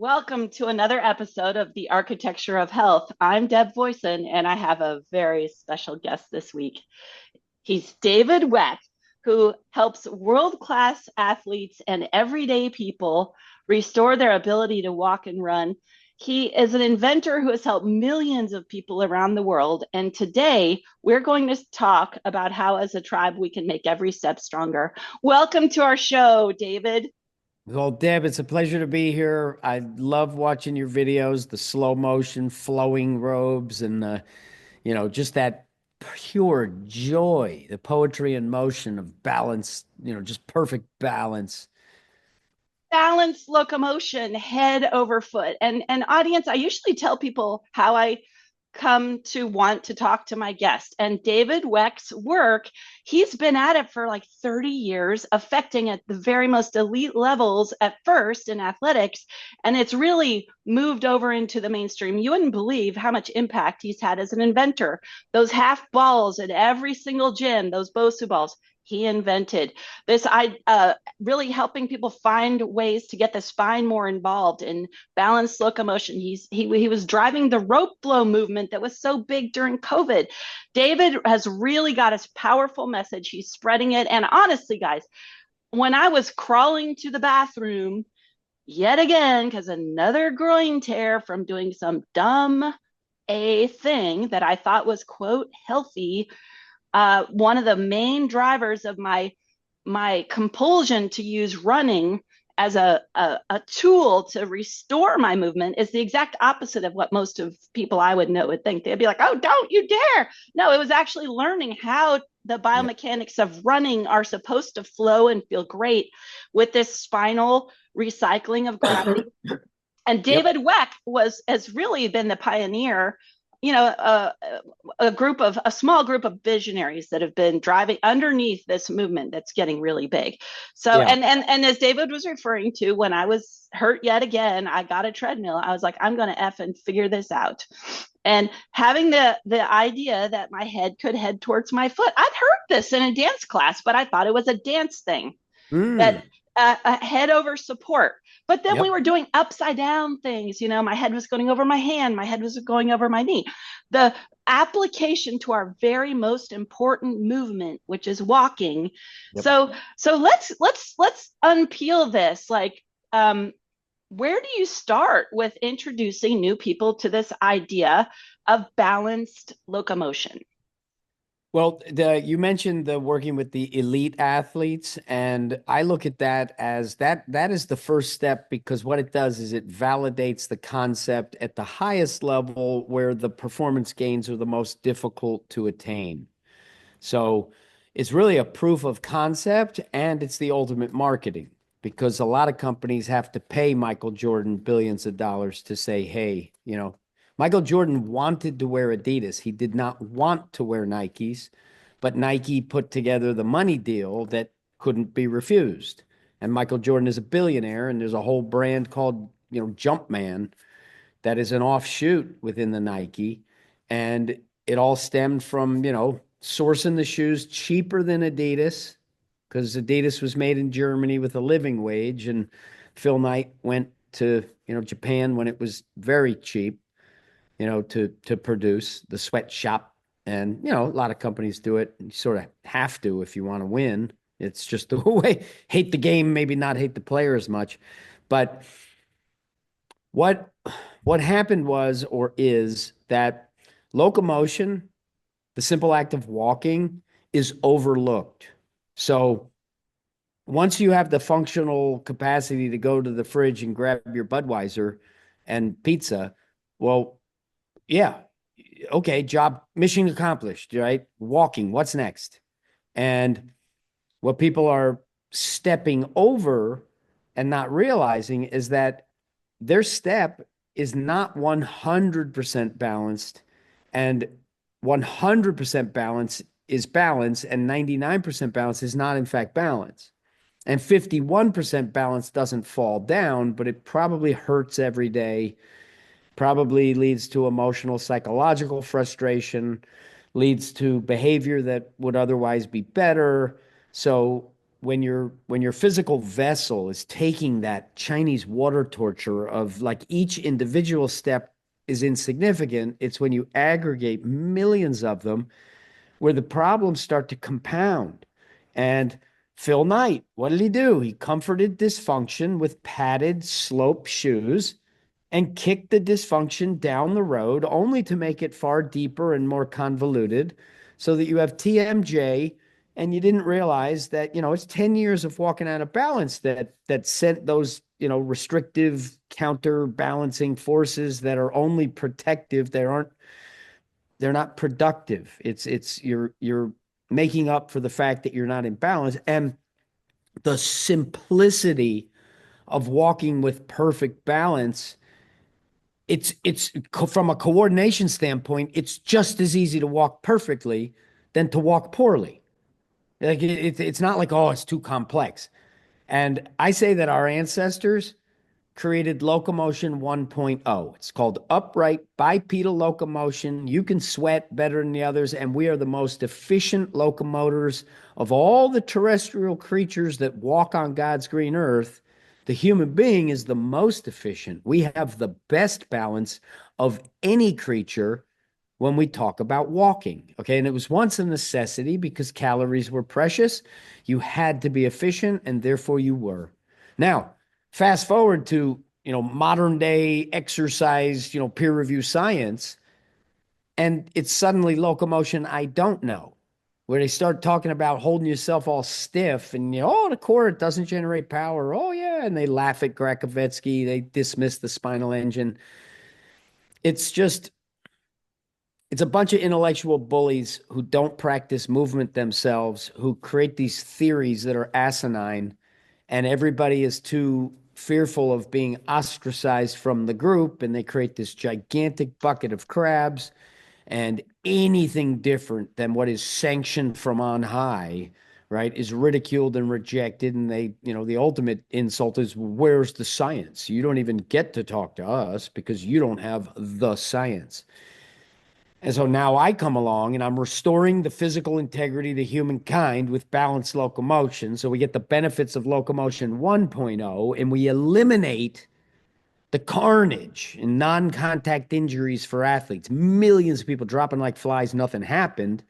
Welcome to another episode of The Architecture of Health. I'm Deb Voisin, and I have a very special guest this week. He's David Weck, who helps world-class athletes and everyday people restore their ability to walk and run. He is an inventor who has helped millions of people around the world. And today we're going to talk about how, as a tribe, we can make every step stronger. Welcome to our show, David. Well, Deb, it's a pleasure to be here. I love watching your videos, the slow motion flowing robes and just that pure joy, the poetry in motion of balance, just perfect balance. Balance locomotion head over foot. And audience, I usually tell people how I come to want to talk to my guest. And David Weck's work, he's been at it for like 30 years, affecting at the very most elite levels at first in athletics. And it's really moved over into the mainstream. You wouldn't believe how much impact he's had as an inventor. Those half balls at every single gym, those Bosu balls, he invented this. Really helping people find ways to get the spine more involved in balanced locomotion. He was driving the rope flow movement that was so big during COVID. David has really got a powerful message. He's spreading it. And honestly, guys, when I was crawling to the bathroom yet again, because another groin tear from doing some dumb a thing that I thought was quote healthy, one of the main drivers of my compulsion to use running as a tool to restore my movement is the exact opposite of what most of people I would know would think. They'd be like, oh, don't you dare. No, it was actually learning how the Yeah. biomechanics of running are supposed to flow and feel great with this spinal recycling of gravity. And Yep. David Weck has really been the pioneer, a small group of visionaries that have been driving underneath this movement that's getting really big. So Yeah. and as David was referring to, when I was hurt yet again, I got a treadmill. I was like, I'm going to F and figure this out. And having the idea that my head could head towards my foot, I'd heard this in a dance class, but I thought it was a dance thing, that Mm. a head over support. But then we Yep. were doing upside down things. My head was going over my hand, my head was going over my knee. The application to our very most important movement, which is walking. Yep. So let's unpeel this. Where do you start with introducing new people to this idea of balanced locomotion? Well, you mentioned the working with the elite athletes, and I look at that as that is the first step because what it does is it validates the concept at the highest level where the performance gains are the most difficult to attain. So it's really a proof of concept and it's the ultimate marketing because a lot of companies have to pay Michael Jordan billions of dollars to say, hey, Michael Jordan wanted to wear Adidas. He did not want to wear Nikes, but Nike put together the money deal that couldn't be refused. And Michael Jordan is a billionaire, and there's a whole brand called, Jumpman that is an offshoot within the Nike. And it all stemmed from, sourcing the shoes cheaper than Adidas because Adidas was made in Germany with a living wage. And Phil Knight went to, Japan when it was very cheap, to produce the sweatshop. And, a lot of companies do it. You sort of have to if you want to win. It's just the way, hate the game, maybe not hate the player as much. But what what happened was or is that locomotion, the simple act of walking, is overlooked. So once you have the functional capacity to go to the fridge and grab your Budweiser and pizza, well, yeah, okay, job mission accomplished, right? Walking, what's next? And what people are stepping over and not realizing is that their step is not 100% balanced, and 100% balance is balance, and 99% balance is not, in fact, balance. And 51% balance doesn't fall down, but it probably hurts every day, probably leads to emotional, psychological frustration, leads to behavior that would otherwise be better. So when your physical vessel is taking that Chinese water torture of like each individual step is insignificant, it's when you aggregate millions of them where the problems start to compound. And Phil Knight, what did he do? He comforted dysfunction with padded slope shoes and kicked the dysfunction down the road only to make it far deeper and more convoluted so that you have TMJ and you didn't realize that, it's 10 years of walking out of balance that sent those, restrictive counterbalancing forces that are only protective. They're not productive. It's you're making up for the fact that you're not in balance. And the simplicity of walking with perfect balance, it's from a coordination standpoint, it's just as easy to walk perfectly than to walk poorly. Like it's not like, oh, it's too complex. And I say that our ancestors created Locomotion 1.0. It's called upright bipedal locomotion. You can sweat better than the others, and we are the most efficient locomotors of all the terrestrial creatures that walk on God's green earth. The human being is the most efficient. We have the best balance of any creature when we talk about walking. Okay. And it was once a necessity because calories were precious. You had to be efficient, and therefore you were. Now, fast forward to, modern day exercise, peer review science, and it's suddenly locomotion I don't know, where they start talking about holding yourself all stiff and, oh, the core, it doesn't generate power. Oh, yeah. And they laugh at Grakovetsky. They dismiss the spinal engine. It's just, it's a bunch of intellectual bullies who don't practice movement themselves, who create these theories that are asinine, and everybody is too fearful of being ostracized from the group, and they create this gigantic bucket of crabs, and anything different than what is sanctioned from on high, right, is ridiculed and rejected. And they, the ultimate insult is, where's the science? You don't even get to talk to us because you don't have the science. And so now I come along and I'm restoring the physical integrity of the humankind with balanced locomotion. So we get the benefits of Locomotion 1.0, and we eliminate the carnage and non contact injuries for athletes. Millions of people dropping like flies, nothing happened.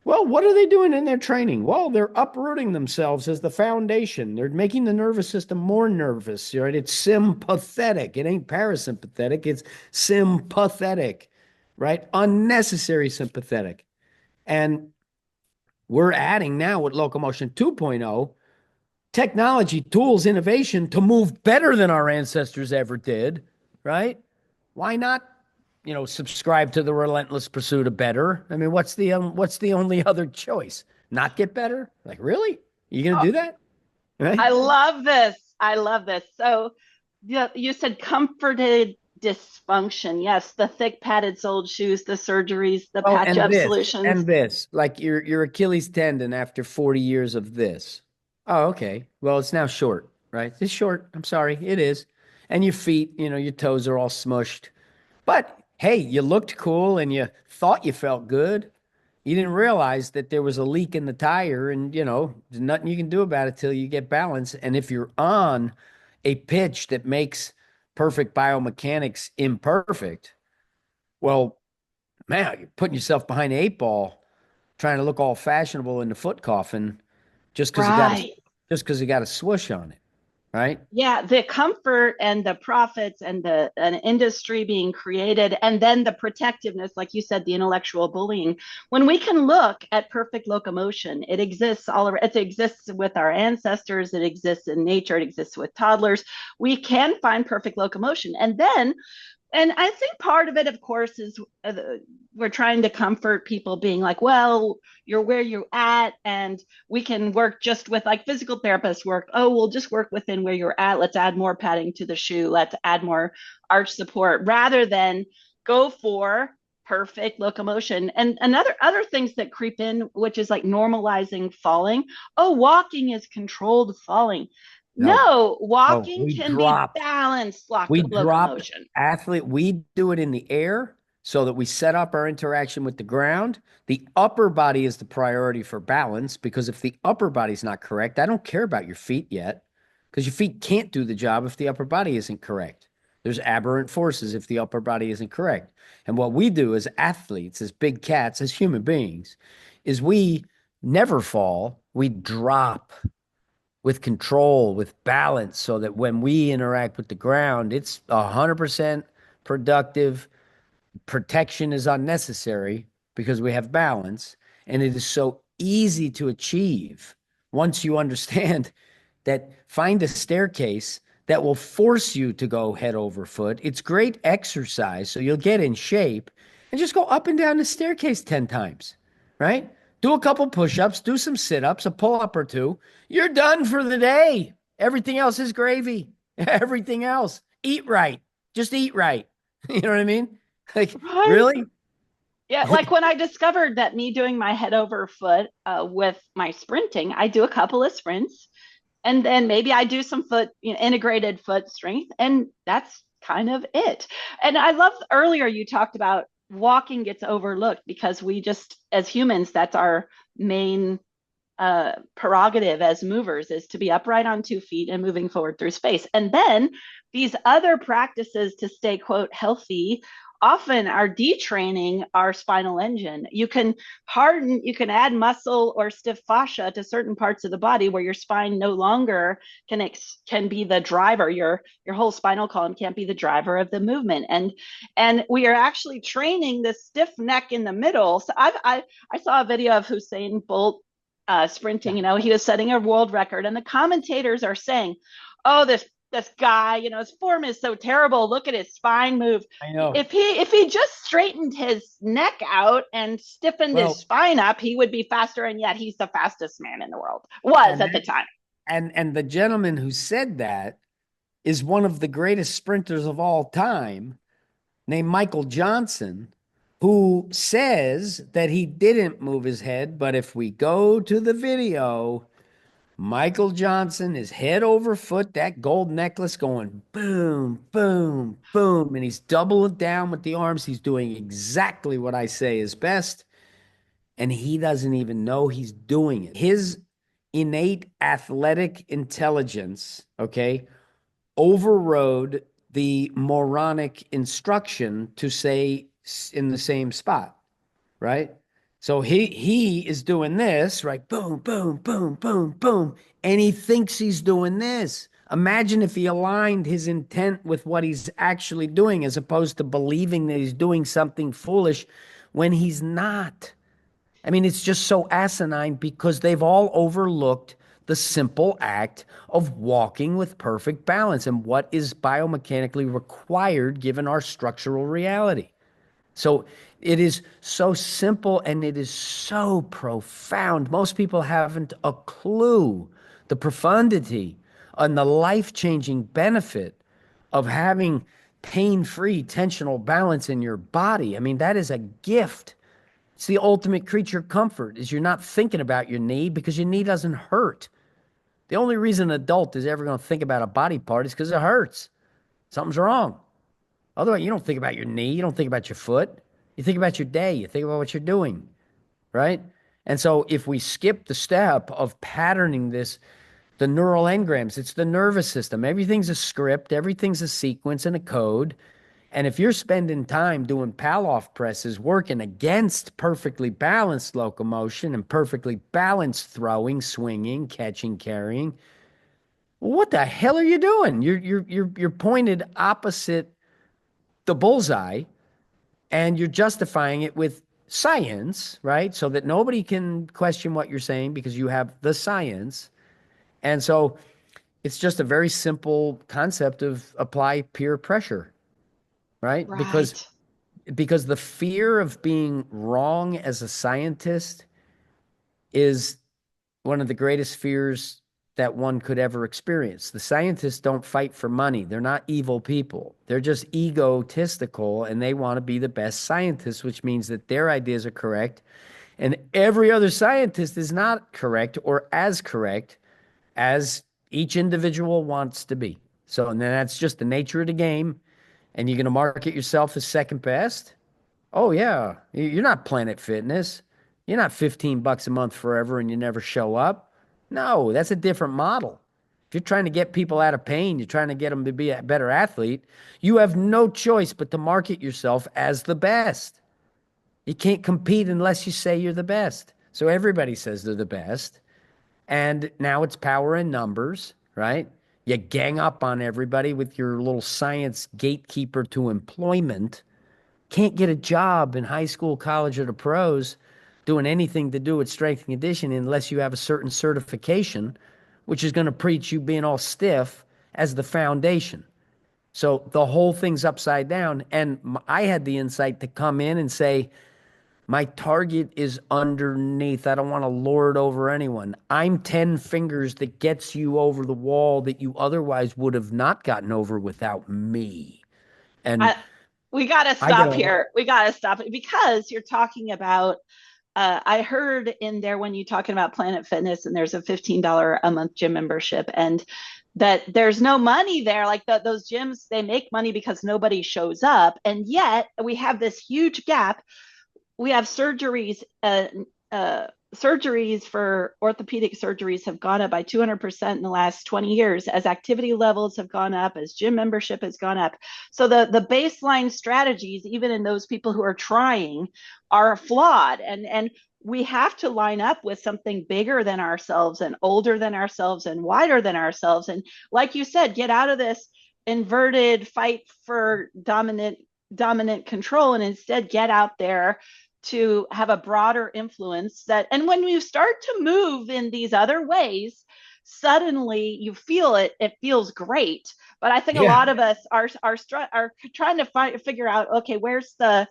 Well, what are they doing in their training? Well, they're uprooting themselves as the foundation. They're making the nervous system more nervous, right? It's sympathetic. It ain't parasympathetic, it's sympathetic, right? Unnecessary sympathetic. And we're adding now with Locomotion 2.0 technology, tools, innovation to move better than our ancestors ever did, right? Why not, subscribe to the relentless pursuit of better? I mean, what's the only other choice? Not get better? Like, really? You gonna Oh, do that? Right? I love this. I love this. So yeah, you said comforted dysfunction. Yes, the thick padded soled shoes, the surgeries, the Oh, patch up solutions. and this, like your Achilles tendon after 40 years of this. Oh, okay. Well, it's now short, right? It's short. I'm sorry, it is. And your feet, your toes are all smushed. But hey, you looked cool and you thought you felt good. You didn't realize that there was a leak in the tire, and there's nothing you can do about it till you get balance. And if you're on a pitch that makes perfect biomechanics imperfect, well, man, you're putting yourself behind the eight ball, trying to look all fashionable in the foot coffin just because you got a Right. just because you got a swoosh on it, right? Yeah, the comfort and the profits and the an industry being created, and then the protectiveness, like you said, the intellectual bullying. When we can look at perfect locomotion, it exists all around. It exists with our ancestors. It exists in nature. It exists with toddlers. We can find perfect locomotion, and then and I think part of it, of course, is we're trying to comfort people being like, well, you're where you're at, and we can work just with like physical therapists work. Oh, we'll just work within where you're at. Let's add more padding to the shoe. Let's add more arch support rather than go for perfect locomotion. And another other things that creep in, which is like normalizing falling. Oh, walking is controlled falling. No, No, no, walking can be balanced we dropped locomotion. we do it in the air. so that we set up our interaction with the ground. The upper body is the priority for balance because if the upper body's not correct, I don't care about your feet yet because your feet can't do the job if the upper body isn't correct. There's aberrant forces if the upper body isn't correct. And what we do as athletes, as big cats, as human beings, is we never fall, we drop with control, with balance, so that when we interact with the ground, it's 100% productive. Protection is unnecessary because we have balance, and it is so easy to achieve once you understand that find a staircase that will force you to go head over foot. It's great exercise, so you'll get in shape and just go up and down the staircase 10 times, right? Do a couple push-ups, do some sit-ups, a pull-up or two. You're done for the day. Everything else is gravy. Everything else. Eat right. Just eat right. You know what I mean? Like, Right. really? Yeah, like when I discovered that me doing my head over foot with my sprinting, I do a couple of sprints and then maybe I do some foot, integrated foot strength, and that's kind of it. And I love earlier you talked about walking gets overlooked because we just, as humans, that's our main prerogative as movers is to be upright on 2 feet and moving forward through space. And then these other practices to stay, quote, healthy often are detraining our spinal engine. You can you can add muscle or stiff fascia to certain parts of the body where your spine no longer can be the driver. Your whole spinal column can't be the driver of the movement. And we are actually training the stiff neck in the middle. So I saw a video of Hussein Bolt sprinting. Yeah, He was setting a world record, and the commentators are saying, "Oh, this guy, his form is so terrible. Look at his spine move. I know. If he just straightened his neck out and stiffened his Well, spine up, he would be faster. And yet, he's the fastest man in the world. Was and at the that, time." and the gentleman who said that is one of the greatest sprinters of all time, named Michael Johnson, who says that he didn't move his head. But if we go to the video, Michael Johnson is head over foot, that gold necklace going boom, boom, boom. And he's doubling down with the arms. He's doing exactly what I say is best. And he doesn't even know he's doing it. His innate athletic intelligence, okay, overrode the moronic instruction to say in the same spot, right? So he is doing this, right? Boom, boom, boom, boom, boom, and he thinks he's doing this. Imagine if he aligned his intent with what he's actually doing as opposed to believing that he's doing something foolish when he's not. I mean, it's just so asinine because they've all overlooked the simple act of walking with perfect balance and what is biomechanically required given our structural reality. So it is so simple and it is so profound. Most people haven't a clue the profundity and the life changing benefit of having pain free tensional balance in your body. I mean, that is a gift. It's the ultimate creature comfort is you're not thinking about your knee because your knee doesn't hurt. The only reason an adult is ever going to think about a body part is because it hurts. Something's wrong. Otherwise, you don't think about your knee. You don't think about your foot. You think about your day. You think about what you're doing, right? And so if we skip the step of patterning this, the neural engrams, it's the nervous system. Everything's a script. Everything's a sequence and a code. And if you're spending time doing Palloff presses, working against perfectly balanced locomotion and perfectly balanced throwing, swinging, catching, carrying, well, what the hell are you doing? You're pointed opposite the bullseye, and you're justifying it with science, right? So that nobody can question what you're saying because you have the science. And so it's just a very simple concept of apply peer pressure, right? Because Right. because the fear of being wrong as a scientist is one of the greatest fears that one could ever experience. The scientists don't fight for money. They're not evil people. They're just egotistical and they want to be the best scientists, which means that their ideas are correct and every other scientist is not correct or as correct as each individual wants to be. So, and then that's just the nature of the game. And you're going to market yourself as second best. Oh yeah. You're not Planet Fitness. You're not $15 a month forever and you never show up. No, that's a different model. If you're trying to get people out of pain, you're trying to get them to be a better athlete, you have no choice but to market yourself as the best. You can't compete unless you say you're the best. So everybody says they're the best. And now it's power in numbers, right? You gang up on everybody with your little science gatekeeper to employment. Can't get a job in high school, college, or the pros doing anything to do with strength and conditioning unless you have a certain certification, which is going to preach you being all stiff as the foundation. So the whole thing's upside down. And I had the insight to come in and say, my target is underneath. I don't want to lord over anyone. I'm 10 fingers that gets you over the wall that you otherwise would have not gotten over without me. And I, we got to I get stop a here. We got to stop it because you're talking about. I heard in there when you talking about Planet Fitness, and there's a $15 a month gym membership, and that there's no money there. Like those gyms, they make money because nobody shows up, and yet we have this huge gap. We have surgeries for orthopedic surgeries have gone up by 200% in the last 20 years as activity levels have gone up, as gym membership has gone up. So the baseline strategies, even in those people who are trying, are flawed. And we have to line up with something bigger than ourselves and older than ourselves and wider than ourselves. And like you said, get out of this inverted fight for dominant control and instead get out there to have a broader influence. That and when you start to move in these other ways, suddenly you feel it feels great. But I think a yeah. lot of us are trying to figure out, okay, where's how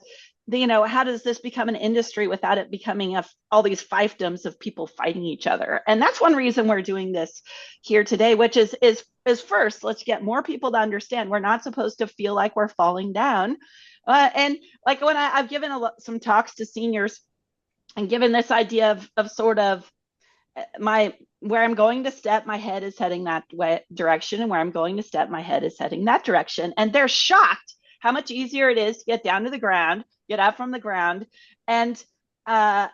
does this become an industry without it becoming all these fiefdoms of people fighting each other? And that's one reason we're doing this here today, which is first, let's get more people to understand we're not supposed to feel like we're falling down. And like when I've given some talks to seniors and given this idea of sort of my where I'm going to step, my head is heading that direction, and where I'm going to step, my head is heading that direction, and they're shocked how much easier it is to get down to the ground, get up from the ground, and uh,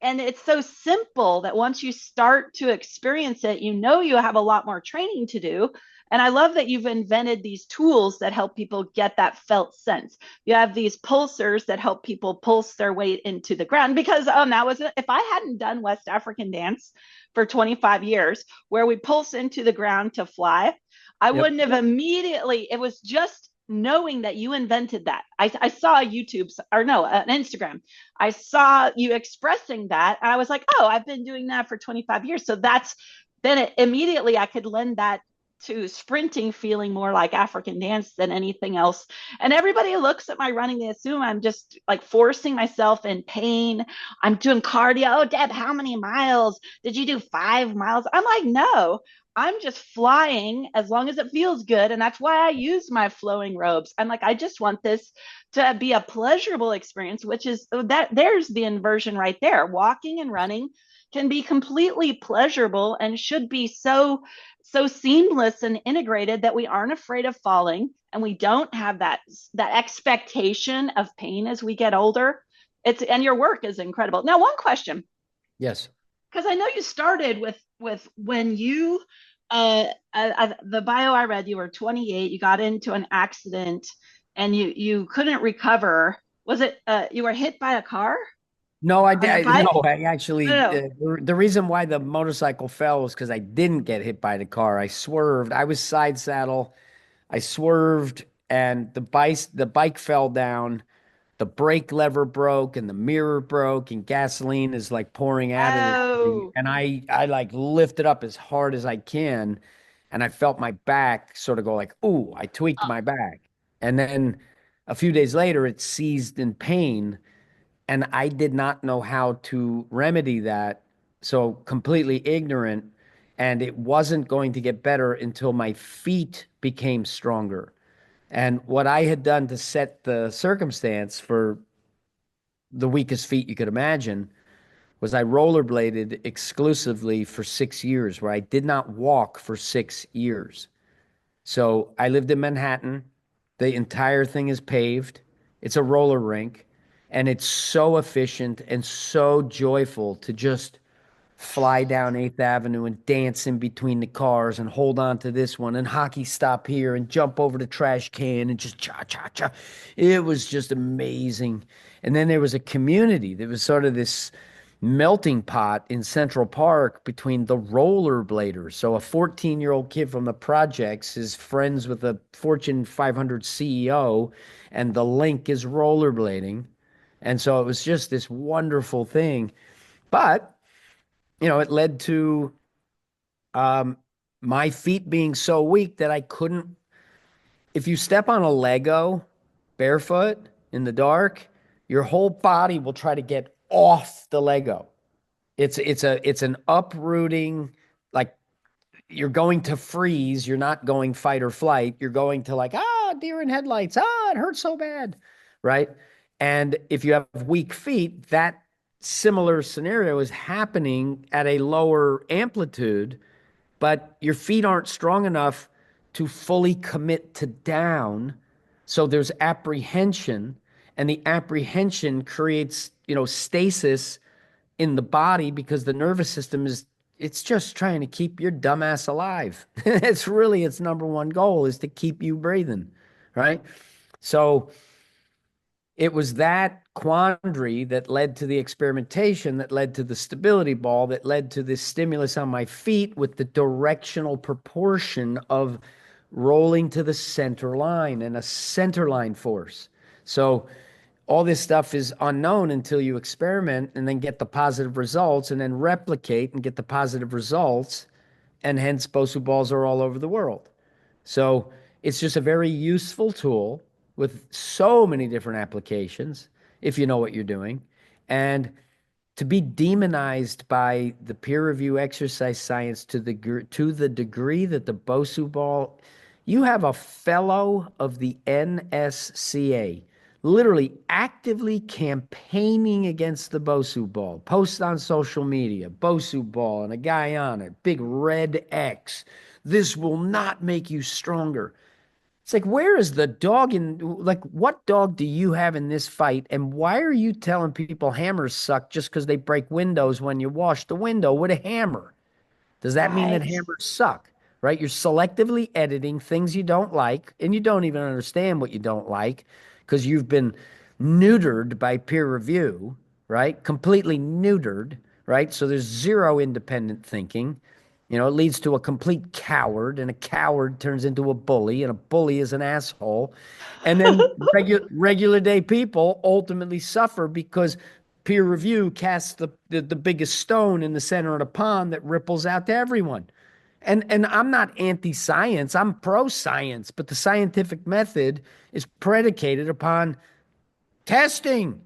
and it's so simple that once you start to experience it, you know you have a lot more training to do. And I love that you've invented these tools that help people get that felt sense. You have these pulsers that help people pulse their weight into the ground because that was if I hadn't done West African dance for 25 years where we pulse into the ground to fly, I Yep. wouldn't have immediately, it was just knowing that you invented that. I saw YouTube or no, an Instagram. I saw you expressing that. And I was like, oh, I've been doing that for 25 years. So immediately I could lend that to sprinting feeling more like African dance than anything else. And everybody looks at my running, they assume I'm just like forcing myself in pain. I'm doing cardio. Oh, Deb, how many miles? Did you do 5 miles? I'm like, no, I'm just flying as long as it feels good. And that's why I use my flowing robes. I'm like, I just want this to be a pleasurable experience, which is that there's the inversion right there. Walking and running can be completely pleasurable and should be so seamless and integrated that we aren't afraid of falling and we don't have that expectation of pain as we get older. It's and your work is incredible. Now, one question, Yes. because I know you started with when you the bio I read, you were 28, you got into an accident and you couldn't recover. Was it you were hit by a car No, I on did. a bike? No, I actually, No, no. the reason why the motorcycle fell was because I didn't get hit by the car. I swerved. I was side saddle. I swerved, and the bike fell down. The brake lever broke, and the mirror broke, and gasoline is like pouring out of the thing. Oh, And I like lifted up as hard as I can, and I felt my back sort of go like, ooh, I tweaked my back. And then a few days later, it seized in pain and I did not know how to remedy that. So completely ignorant. And it wasn't going to get better until my feet became stronger. And what I had done to set the circumstance for the weakest feet you could imagine was I rollerbladed exclusively for 6 years, where I did not walk for 6 years. So I lived in Manhattan. The entire thing is paved. It's a roller rink. And it's so efficient and so joyful to just fly down 8th Avenue and dance in between the cars and hold on to this one and hockey stop here and jump over the trash can and just cha cha cha. It was just amazing. And then there was a community. There was sort of this melting pot in Central Park between the rollerbladers. So a 14-year-old kid from the projects is friends with a Fortune 500 CEO, and the link is rollerblading. And so it was just this wonderful thing. But it led to um, my feet being so weak that I couldn't. If you step on a Lego barefoot in the dark, your whole body will try to get off the Lego. It's an uprooting, like you're going to freeze. You're not going fight or flight. You're going to like, deer in headlights. It hurts so bad. Right. And if you have weak feet, that similar scenario is happening at a lower amplitude, but your feet aren't strong enough to fully commit to down. So there's apprehension, and the apprehension creates, stasis in the body because the nervous system it's just trying to keep your dumbass alive. It's really its number one goal is to keep you breathing, right? So it was that quandary that led to the experimentation, that led to the stability ball, that led to this stimulus on my feet with the directional proportion of rolling to the center line and a center line force. So all this stuff is unknown until you experiment and then get the positive results and then replicate and get the positive results. And hence, Bosu balls are all over the world. So it's just a very useful tool with so many different applications if you know what you're doing. And to be demonized by the peer review exercise science to the degree that the Bosu ball, you have a fellow of the NSCA literally actively campaigning against the Bosu ball, post on social media, Bosu ball, and a guy on it, big red X. This will not make you stronger. It's like, where is the dog in, like, what dog do you have in this fight? And why are you telling people hammers suck just because they break windows when you wash the window with a hammer? Does that mean that Right. hammers suck? Right? You're selectively editing things you don't like, and you don't even understand what you don't like because you've been neutered by peer review, right? Completely neutered, right? So there's zero independent thinking. It leads to a complete coward, and a coward turns into a bully, and a bully is an asshole. And then regular day people ultimately suffer because peer review casts the biggest stone in the center of the pond that ripples out to everyone. And I'm not anti-science, I'm pro-science, but the scientific method is predicated upon testing.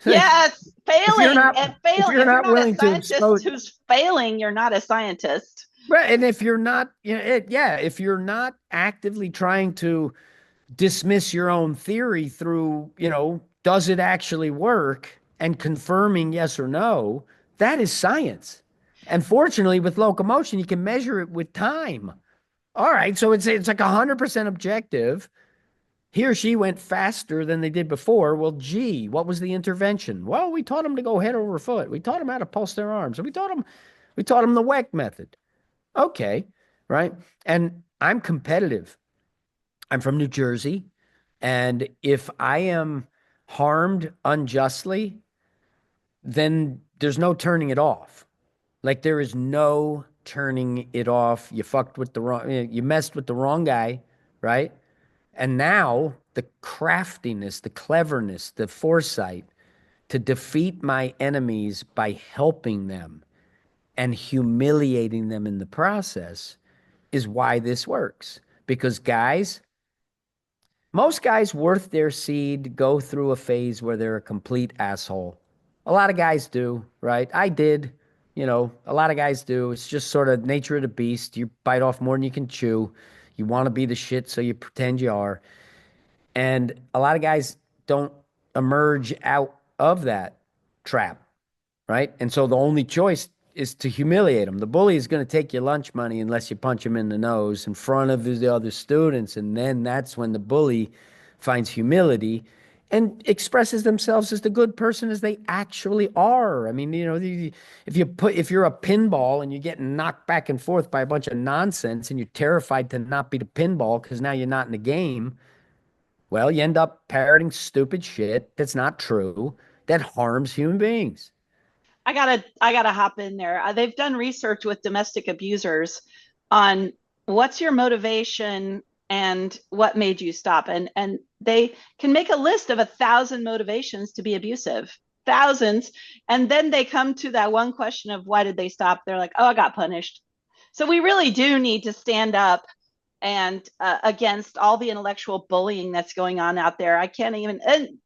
Yes, If you're failing not and if failing. you're If you're not not a willing to scientist expose. who's failing, you're not a scientist. Right, and if you're not, if you're not actively trying to dismiss your own theory through, does it actually work and confirming yes or no, that is science. And fortunately, with locomotion, you can measure it with time. All right, so it's like 100% objective. He or she went faster than they did before. Well, gee, what was the intervention? Well, we taught them to go head over foot. We taught them how to pulse their arms. We taught them the Weck method. Okay, right? And I'm competitive. I'm from New Jersey. And if I am harmed unjustly, then there's no turning it off. Like there is no turning it off. You fucked with the wrong, you messed with the wrong guy, right? And now the craftiness, the cleverness, the foresight to defeat my enemies by helping them and humiliating them in the process is why this works. Because guys, most guys worth their seed go through a phase where they're a complete asshole. A lot of guys do, right? I did. A lot of guys do. It's just sort of nature of the beast. You bite off more than you can chew. You want to be the shit, so you pretend you are. And a lot of guys don't emerge out of that trap, right? And so the only choice is to humiliate them. The bully is going to take your lunch money unless you punch him in the nose in front of the other students. And then that's when the bully finds humility and expresses themselves as the good person as they actually are. I mean, if you're a pinball and you're getting knocked back and forth by a bunch of nonsense and you're terrified to not be the pinball because now you're not in the game, well, you end up parroting stupid shit that's not true that harms human beings. I gotta hop in there. They've done research with domestic abusers on what's your motivation and what made you stop, and they can make a list of 1,000 motivations to be abusive, thousands, and then they come to that one question of why did they stop? They're like, oh, I got punished. So we really do need to stand up and against all the intellectual bullying that's going on out there. I can't even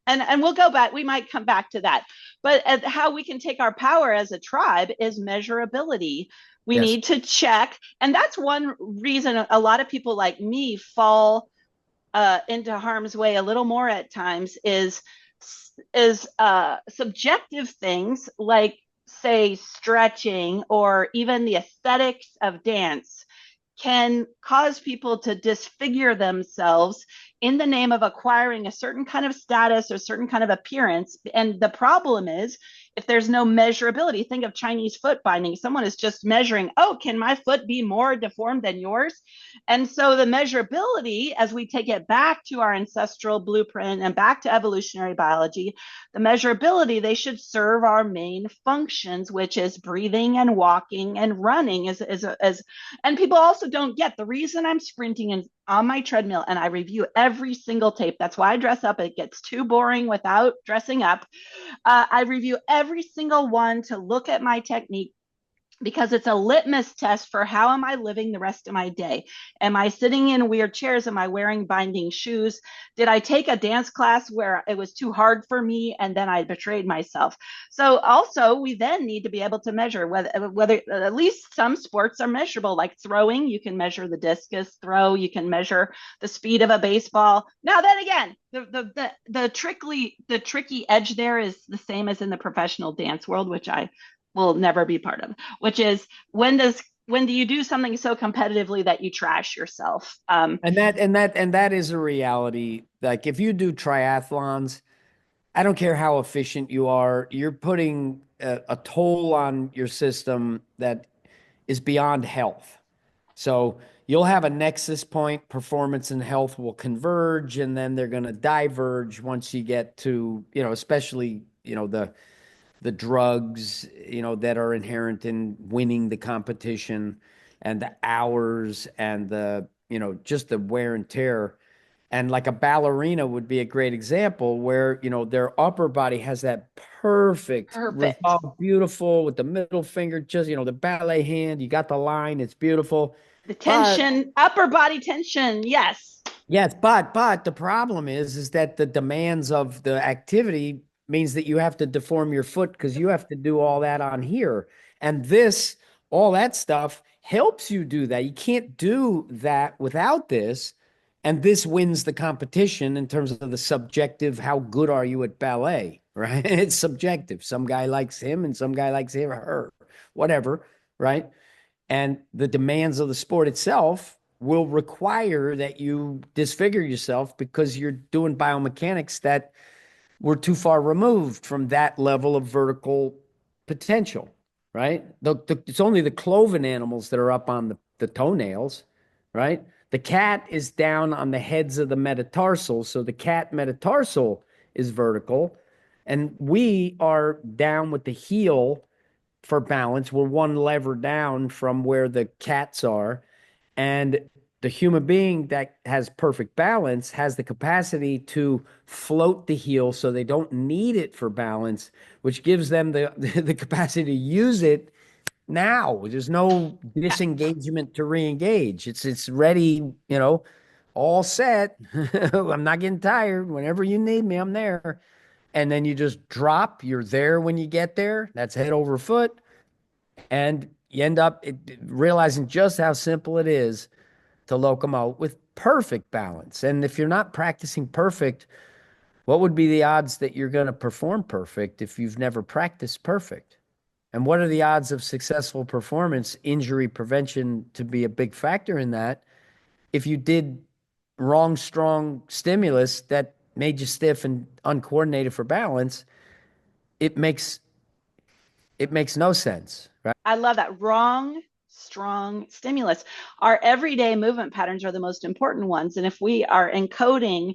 and we'll go back. We might come back to that. But how we can take our power as a tribe is measurability. We Yes. need to check, and that's one reason a lot of people like me fall into harm's way a little more at times is subjective things like say stretching or even the aesthetics of dance can cause people to disfigure themselves in the name of acquiring a certain kind of status or certain kind of appearance. And the problem is, if there's no measurability, think of Chinese foot binding. Someone is just measuring, oh, can my foot be more deformed than yours? And so the measurability, as we take it back to our ancestral blueprint and back to evolutionary biology, the measurability, they should serve our main functions, which is breathing and walking and running and people also don't get the reason I'm sprinting on my treadmill and I review every single tape. That's why I dress up. It gets too boring without dressing up. I review every single one to look at my technique because it's a litmus test for how am I living the rest of my day? Am I sitting in weird chairs? Am I wearing binding shoes? Did I take a dance class where it was too hard for me and then I betrayed myself? So also we then need to be able to measure whether at least some sports are measurable, like throwing. You can measure the discus throw. You can measure the speed of a baseball. Now then again, the tricky edge there is the same as in the professional dance world, which I will never be part of, which is when do you do something so competitively that you trash yourself? And that is a reality. Like if you do triathlons, I don't care how efficient you are, you're putting a toll on your system that is beyond health. So you'll have a nexus point, performance and health will converge, and then they're going to diverge once you get to, especially, the drugs, that are inherent in winning the competition and the hours and just the wear and tear. And like a ballerina would be a great example where, their upper body has that perfect Perfect. resolve, beautiful with the middle finger, just, the ballet hand, you got the line, it's beautiful. The But tension, upper body tension. Yes. yes, but the problem is that the demands of the activity means that you have to deform your foot because you have to do all that on here. And all that stuff helps you do that. You can't do that without this. And this wins the competition in terms of the subjective, how good are you at ballet, right? It's subjective. Some guy likes him and some guy likes him or her, whatever, right? And the demands of the sport itself will require that you disfigure yourself because you're doing biomechanics that were too far removed from that level of vertical potential, right? It's only the cloven animals that are up on the toenails, right? The cat is down on the heads of the metatarsals, so the cat metatarsal is vertical, and we are down with the heel for balance. We're one lever down from where the cats are. And the human being that has perfect balance has the capacity to float the heel so they don't need it for balance, which gives them the capacity to use it now. There's no Yeah. disengagement to re-engage. It's ready, all set. I'm not getting tired. Whenever you need me, I'm there. And then you just drop. You're there when you get there. That's head over foot. And you end up realizing just how simple it is to locomote with perfect balance. And if you're not practicing perfect, what would be the odds that you're going to perform perfect if you've never practiced perfect? And what are the odds of successful performance, injury prevention to be a big factor in that? If you did wrong, strong stimulus that made you stiff and uncoordinated for balance, it makes it makes no sense, right? I love that. Wrong, strong stimulus. Our everyday movement patterns are the most important ones. And if we are encoding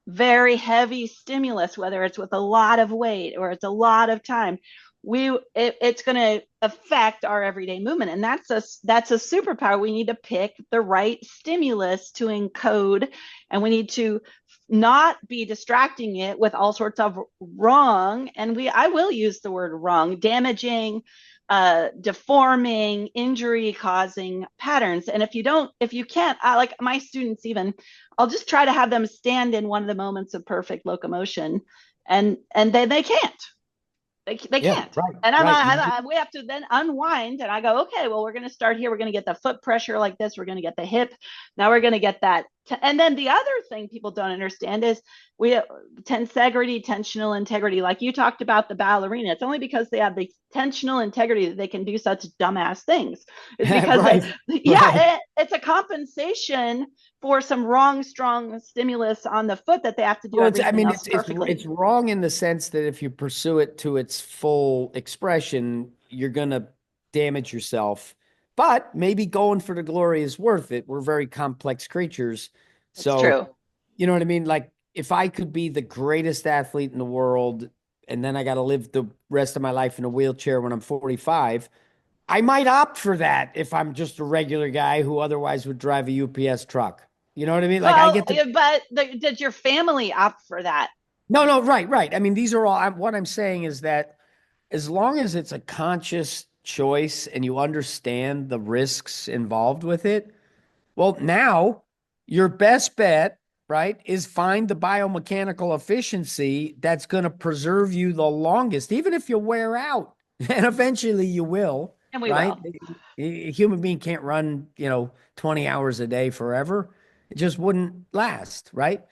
very heavy stimulus, whether it's with a lot of weight or it's a lot of time, it's going to affect our everyday movement, and that's a superpower. We need to pick the right stimulus to encode, and we need to not be distracting it with all sorts of wrong, and I will use the word wrong, damaging, deforming, injury causing patterns. And if you can't, like my students, even I'll just try to have them stand in one of the moments of perfect locomotion, and they can't. They Yeah, can't. right, And right. we have to then unwind. And I go, okay, well, we're going to start here. We're going to get the foot pressure like this. We're going to get the hip. Now we're going to get that. And then the other thing people don't understand is we have tensegrity, tensional integrity. Like you talked about the ballerina. It's only because they have the tensional integrity that they can do such dumbass things. It's because Right, right. it's a compensation for some wrong, strong stimulus on the foot that they have to do Well, I everything mean, else perfectly. it's wrong in the sense that if you pursue it to its full expression, you're gonna damage yourself. But maybe going for the glory is worth it. We're very complex creatures. It's So, true. you know what I mean? Like if I could be the greatest athlete in the world and then I got to live the rest of my life in a wheelchair when I'm 45, I might opt for that if I'm just a regular guy who otherwise would drive a UPS truck. You know what I mean? Like I Well, get to but did your family opt for that? no, no, right, right. I mean, these are all, what I'm saying is that as long as it's a conscious choice and you understand the risks involved with it, well, now your best bet, right, is find the biomechanical efficiency that's going to preserve you the longest, even if you wear out. And eventually you will, And we right? will. A human being can't run, 20 hours a day forever. It just wouldn't last, right?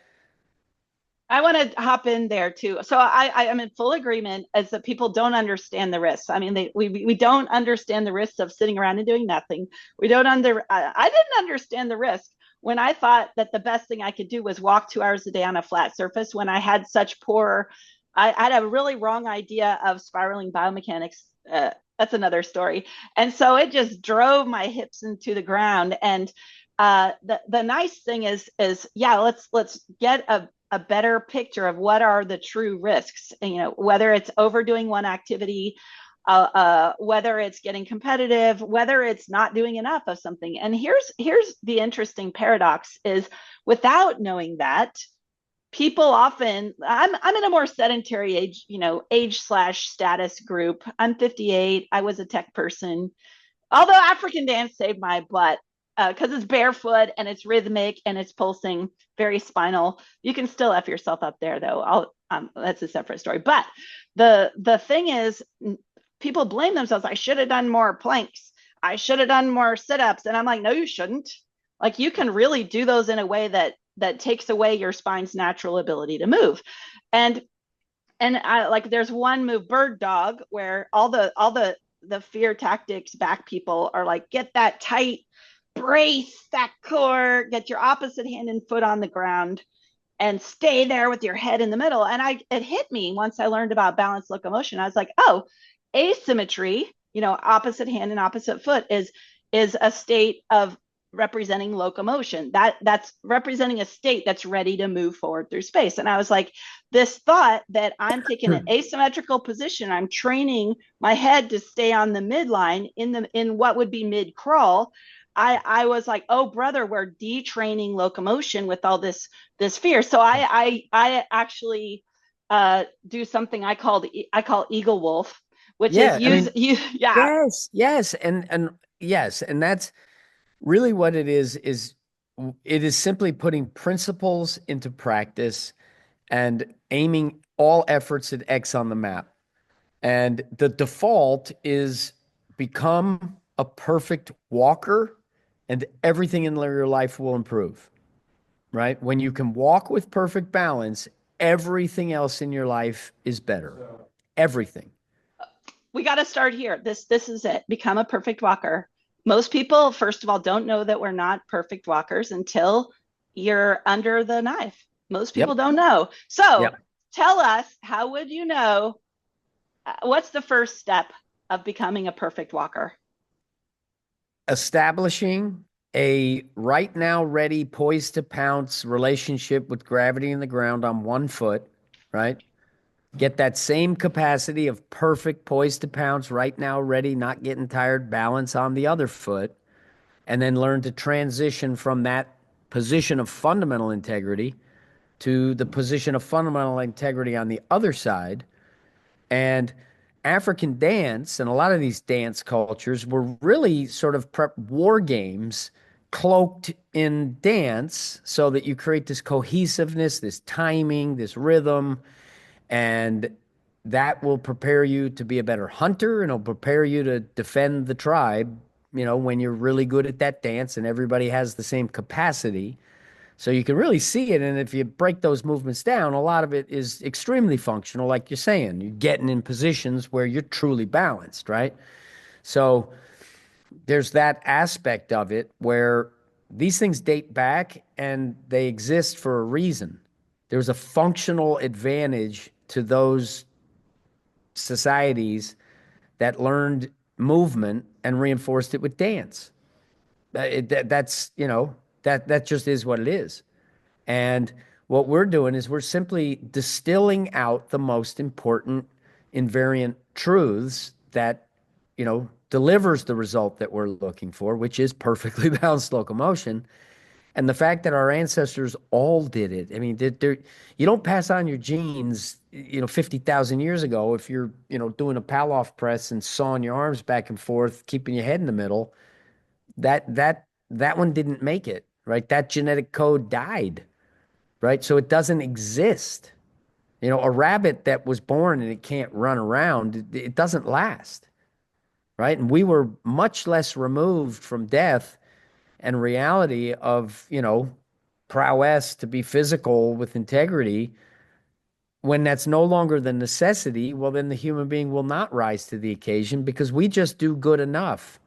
I want to hop in there too. So I am in full agreement as that people don't understand the risks. I mean, we don't understand the risks of sitting around and doing nothing. We don't I didn't understand the risk when I thought that the best thing I could do was walk 2 hours a day on a flat surface when I had such poor, I had a really wrong idea of spiraling biomechanics. That's another story. And so it just drove my hips into the ground. And the nice thing is yeah, let's get a better picture of what are the true risks, whether it's overdoing one activity, whether it's getting competitive, whether it's not doing enough of something. And here's the interesting paradox is without knowing that, people often, I'm in a more sedentary age slash status group. I'm 58. I was a tech person, although African dance saved my butt because it's barefoot and it's rhythmic and it's pulsing, very spinal. You can still F yourself up there though. That's a separate story. But the thing is, people blame themselves. I should have done more planks. I should have done more sit-ups. And I'm like, no, you shouldn't. Like you can really do those in a way that takes away your spine's natural ability to move. And I like there's one move, bird dog, where all the fear tactics back people are like, get that tight, brace that core, get your opposite hand and foot on the ground and stay there with your head in the middle. And it hit me once I learned about balanced locomotion. I was like, oh, asymmetry, opposite hand and opposite foot is a state of representing locomotion. That's representing a state that's ready to move forward through space. And I was like, this thought that I'm taking an asymmetrical position, I'm training my head to stay on the midline in what would be mid crawl. I was like, oh brother, we're detraining locomotion with all this fear. So I actually do something I call eagle wolf, which is Yeah, I mean, yeah. yes, yes, and yes, and that's really what it is it is simply putting principles into practice and aiming all efforts at X on the map. And the default is become a perfect walker and everything in your life will improve, right? When you can walk with perfect balance, everything else in your life is better. Everything. We got to start here. This is it. Become a perfect walker. Most people, first of all, don't know that we're not perfect walkers until you're under the knife. Most people Yep. don't know. So Yep. tell us, how would you know? What's the first step of becoming a perfect walker? Establishing a right now ready, poised to pounce relationship with gravity in the ground on one foot, right? Get that same capacity of perfect poised to pounce right now ready, not getting tired, balance on the other foot, and then learn to transition from that position of fundamental integrity to the position of fundamental integrity on the other side. And African dance and a lot of these dance cultures were really sort of war games cloaked in dance so that you create this cohesiveness, this timing, this rhythm, and that will prepare you to be a better hunter and it'll prepare you to defend the tribe, when you're really good at that dance and everybody has the same capacity. So you can really see it. And if you break those movements down, a lot of it is extremely functional, like you're saying. You're getting in positions where you're truly balanced, right? So there's that aspect of it where these things date back and they exist for a reason. There's a functional advantage to those societies that learned movement and reinforced it with dance. That's, that just is what it is. And what we're doing is we're simply distilling out the most important invariant truths that, delivers the result that we're looking for, which is perfectly balanced locomotion. And the fact that our ancestors all did it. I mean, you don't pass on your genes, 50,000 years ago if you're, doing a Palloff press and sawing your arms back and forth, keeping your head in the middle. That one didn't make it, right? That genetic code died, right? So it doesn't exist. A rabbit that was born and it can't run around, it doesn't last, right? And we were much less removed from death and reality of, prowess to be physical with integrity. When that's no longer the necessity, well, then the human being will not rise to the occasion because we just do good enough.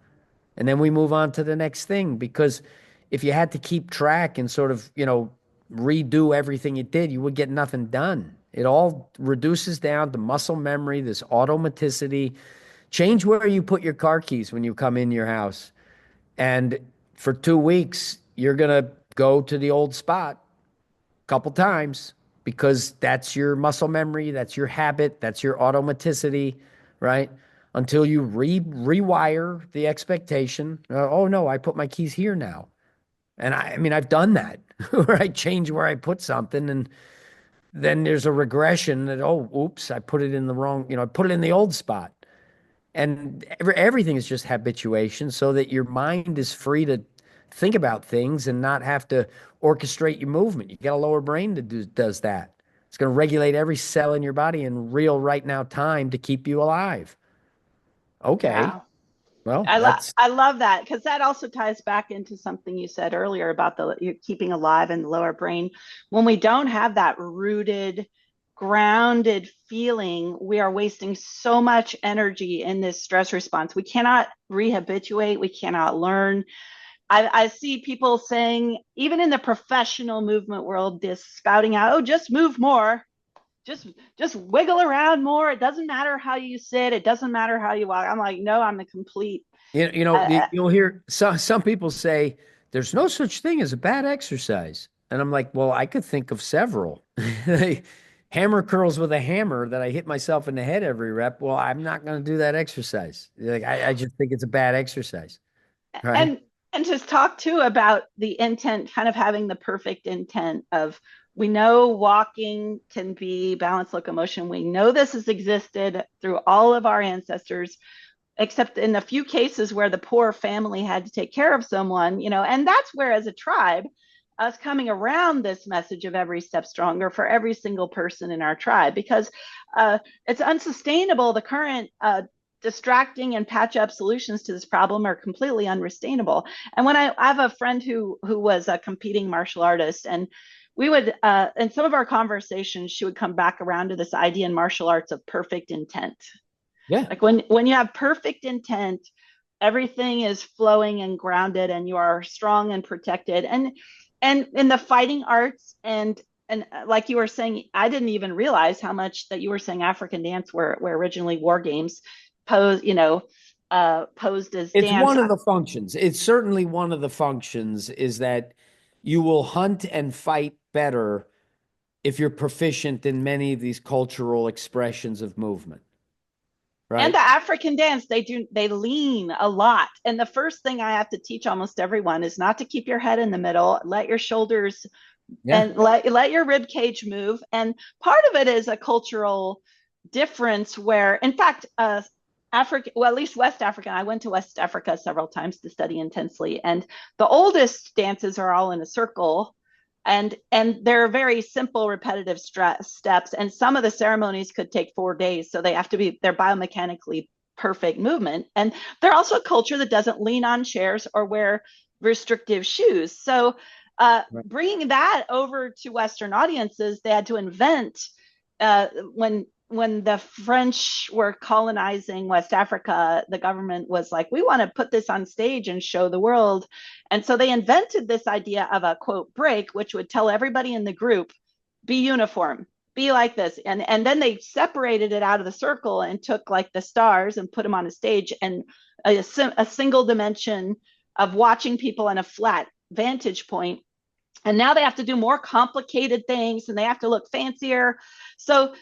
And then we move on to the next thing. Because if you had to keep track and sort of, redo everything you did, you would get nothing done. It all reduces down to muscle memory, this automaticity. Change where you put your car keys when you come in your house. And for 2 weeks, you're going to go to the old spot a couple times because that's your muscle memory, that's your habit, that's your automaticity, right? Until you rewire the expectation. Oh no, I put my keys here now. And I mean, I've done that where I change where I put something and then there's a regression that, oh, oops, I put it in the wrong, I put it in the old spot. And everything is just habituation so that your mind is free to think about things and not have to orchestrate your movement. You got a lower brain that does that. It's going to regulate every cell in your body in real right now time to keep you alive. Okay. Wow. Well, I that's I love that because that also ties back into something you said earlier about the you're keeping alive in the lower brain. When we don't have that rooted, grounded feeling, we are wasting so much energy in this stress response. We cannot rehabituate, we cannot learn. I see people saying, even in the professional movement world, this spouting out, oh, just move more, just just wiggle around more. It doesn't matter how you sit, it doesn't matter how you walk. I'm like, no, I'm the complete uh, you'll hear some people say there's no such thing as a bad exercise. And I'm like, well, I could think of several. Hammer curls with a hammer that I hit myself in the head every rep. Well, I'm not going to do that exercise. Like I just think it's a bad exercise, right? and and just talk too about the intent, kind of having the perfect intent of, we know walking can be balanced locomotion, we know this has existed through all of our ancestors, except in a few cases where the poor family had to take care of someone, and that's where, as a tribe, us coming around this message of every step stronger for every single person in our tribe, because it's unsustainable. The current distracting and patch up solutions to this problem are completely unsustainable. And when I have a friend who was a competing martial artist, and we would in some of our conversations, she would come back around to this idea in martial arts of perfect intent. Yeah. Like when you have perfect intent, everything is flowing and grounded, and you are strong and protected. And in the fighting arts and and like you were saying, I didn't even realize how much that you were saying African dance were originally war games posed, posed as It's dance. one of the functions. It's certainly one of the functions is that you will hunt and fight better if you're proficient in many of these cultural expressions of movement, And right? the African dance, they lean a lot. And the first thing I have to teach almost everyone is not to keep your head in the middle, let your shoulders Yeah. and let your rib cage move. And part of it is a cultural difference where, in fact, Africa, well, at least West Africa, I went to West Africa several times to study intensely, and the oldest dances are all in a circle, and they're very simple repetitive steps, and some of the ceremonies could take 4 days, so they're biomechanically perfect movement. And they're also a culture that doesn't lean on chairs or wear restrictive shoes. So Right. bringing that over to Western audiences, they had to invent uh, when the French were colonizing West Africa, the government was like, we want to put this on stage and show the world. And so they invented this idea of a quote break, which would tell everybody in the group, be uniform, be like this. And then they separated it out of the circle and took like the stars and put them on a stage, and a single dimension of watching people in a flat vantage point. And now they have to do more complicated things and they have to look fancier. So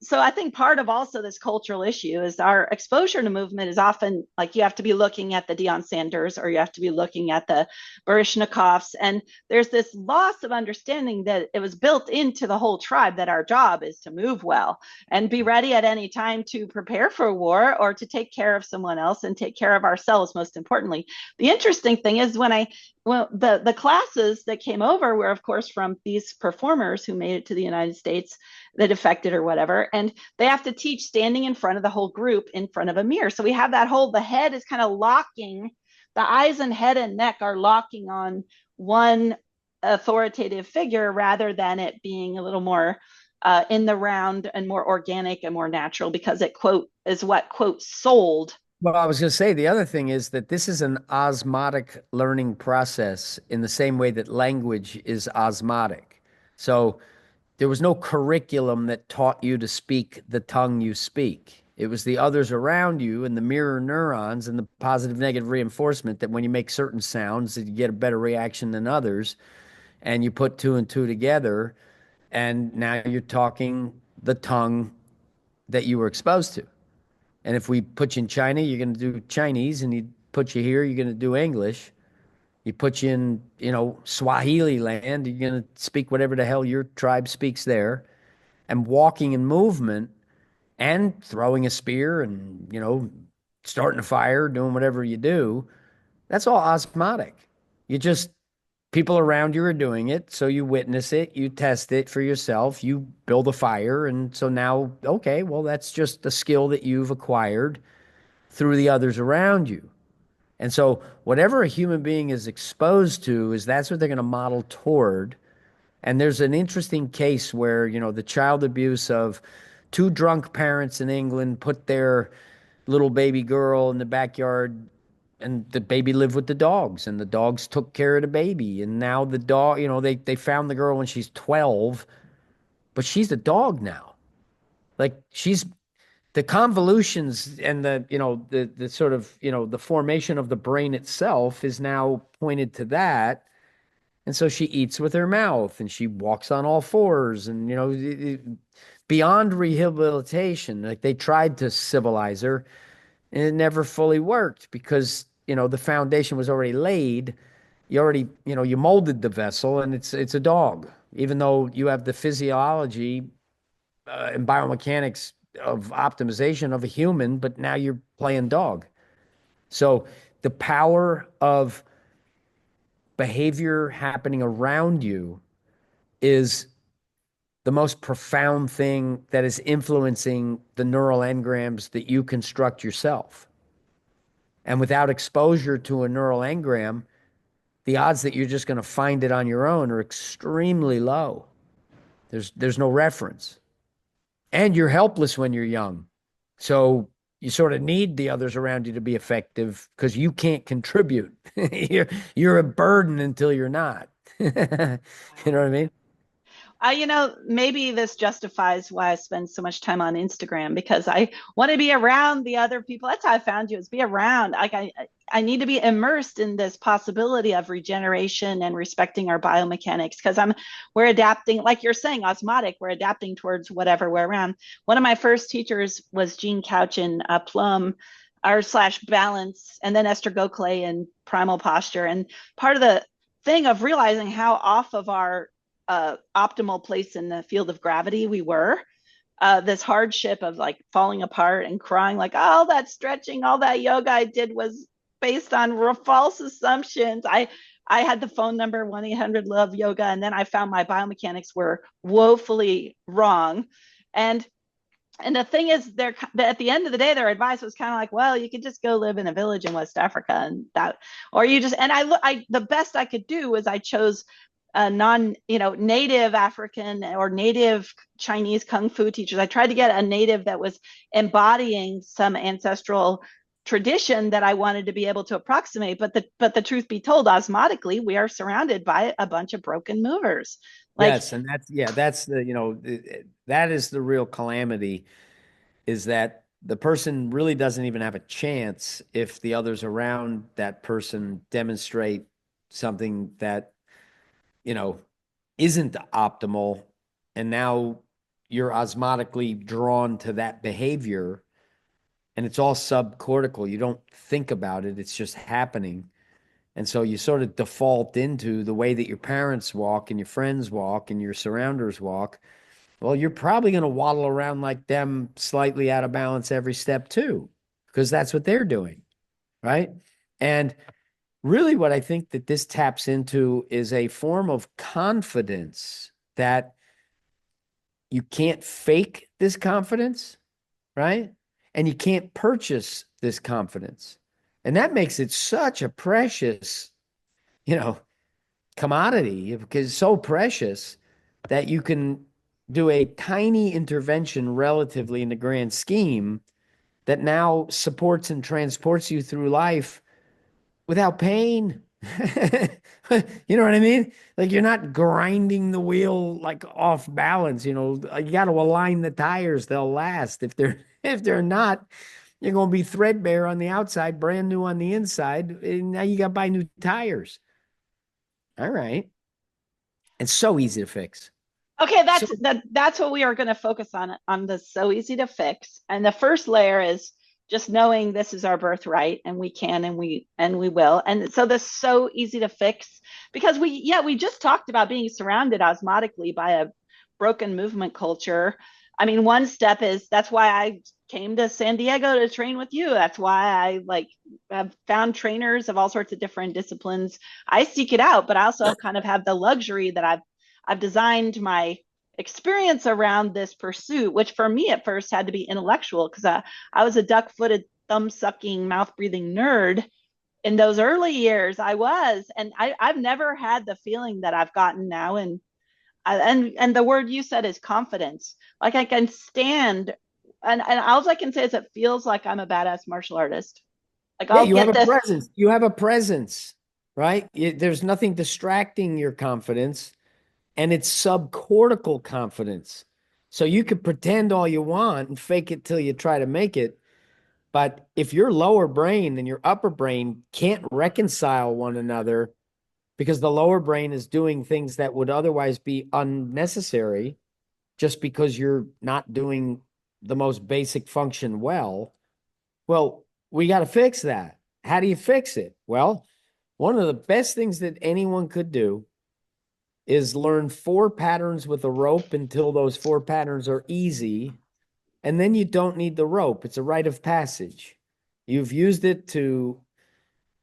so I think part of also this cultural issue is our exposure to movement is often like you have to be looking at the Deion Sanders or you have to be looking at the Barishnikovs, and there's this loss of understanding that it was built into the whole tribe that our job is to move well and be ready at any time to prepare for war or to take care of someone else and take care of ourselves, most importantly. The interesting thing is the classes that came over were of course from these performers who made it to the United States, that affected or whatever, and they have to teach standing in front of the whole group in front of a mirror. So we have that whole, the head is kind of locking, the eyes and head and neck are locking on one authoritative figure rather than it being a little more in the round and more organic and more natural, because it quote is what quote sold. Well, I was going to say the other thing is that this is an osmotic learning process in the same way that language is osmotic. So there was no curriculum that taught you to speak the tongue you speak. It was the others around you and the mirror neurons and the positive negative reinforcement that when you make certain sounds, that you get a better reaction than others. And you put two and two together, and now you're talking the tongue that you were exposed to. And if we put you in China, you're going to do Chinese, and you put you here, you're going to do English. You put you in, Swahili land, you're going to speak whatever the hell your tribe speaks there. And walking in movement and throwing a spear and, starting a fire, doing whatever you do, that's all osmotic. You just, people around you are doing it. So you witness it, you test it for yourself, you build a fire. And so now, okay, well, that's just a skill that you've acquired through the others around you. And so whatever a human being is exposed to is that's what they're going to model toward. And there's an interesting case where, the child abuse of two drunk parents in England put their little baby girl in the backyard, and the baby lived with the dogs, and the dogs took care of the baby. And now the dog, they found the girl when she's 12, but she's a dog now. Like she's the convolutions and the sort of the formation of the brain itself is now pointed to that. And so she eats with her mouth and she walks on all fours, and beyond rehabilitation, like they tried to civilize her and it never fully worked because the foundation was already laid. You already you molded the vessel, and it's a dog, even though you have the physiology and biomechanics of optimization of a human, but now you're playing dog. So the power of behavior happening around you is the most profound thing that is influencing the neural engrams that you construct yourself. And without exposure to a neural engram, the odds that you're just going to find it on your own are extremely low. There's no reference. And you're helpless when you're young. So you sort of need the others around you to be effective because you can't contribute. you're a burden until you're not. You know what I mean? maybe this justifies why I spend so much time on Instagram because I want to be around the other people. That's how I found you, is be around. I need to be immersed in this possibility of regeneration and respecting our biomechanics because we're adapting, like you're saying, osmotic. We're adapting towards whatever we're around. One of my first teachers was Jean Couch in Plum, or slash balance, and then Esther Gokhale in primal posture. And part of the thing of realizing how off of our optimal place in the field of gravity we were, this hardship of like falling apart and crying, like all that stretching, all that yoga I did was based on false assumptions. I had the phone number 1-800 love yoga, and then I found my biomechanics were woefully wrong. And the thing is, they're at the end of the day, their advice was kind of like, well, you could just go live in a village in West Africa, and that, or you just, and the best I could do was I chose native African or native Chinese kung fu teachers. I tried to get a native that was embodying some ancestral tradition that I wanted to be able to approximate. But the truth be told, osmotically, we are surrounded by a bunch of broken movers. Like, Yes, and that's that is the real calamity, is that the person really doesn't even have a chance if the others around that person demonstrate something that, you know, isn't optimal, and now you're osmotically drawn to that behavior, and it's all subcortical. You don't think about it, it's just happening. And so you sort of default into the way that your parents walk and your friends walk and your surrounders walk. Well, you're probably going to waddle around like them, slightly out of balance every step too, because that's what they're doing, right? And really what I think that this taps into is a form of confidence that you can't fake this confidence, right? And you can't purchase this confidence. And that makes it such a precious, you know, commodity, because it's so precious that you can do a tiny intervention relatively in the grand scheme that now supports and transports you through life without pain. You know what I mean? Like, you're not grinding the wheel like off balance, you got to align the tires, they'll last. If they're not, you're going to be threadbare on the outside, brand new on the inside, and now you got to buy new tires. All right. It's so easy to fix. okay, So that's what we are going to focus on this so easy to fix. And the first layer is just knowing this is our birthright and we can and we will. And so this is so easy to fix because we just talked about being surrounded osmotically by a broken movement culture. I mean, one step is that's why I came to San Diego to train with you. That's why I like have found trainers of all sorts of different disciplines. I seek it out, but I also kind of have the luxury that I've designed my experience around this pursuit, which for me at first had to be intellectual because I was a duck-footed, thumb-sucking, mouth-breathing nerd in those early years. I was, and I've never had the feeling that I've gotten now. And the word you said is confidence. Like I can stand, and all I can say is it feels like I'm a badass martial artist. Like yeah, I'll you have get a this. presence. You have a presence, right? There's nothing distracting your confidence, and it's subcortical confidence. So you could pretend all you want and fake it till you try to make it. But if your lower brain and your upper brain can't reconcile one another because the lower brain is doing things that would otherwise be unnecessary just because you're not doing the most basic function well, we got to fix that. How do you fix it? Well, one of the best things that anyone could do is learn 4 patterns with a rope until those 4 patterns are easy. And then you don't need the rope. It's a rite of passage. You've used it to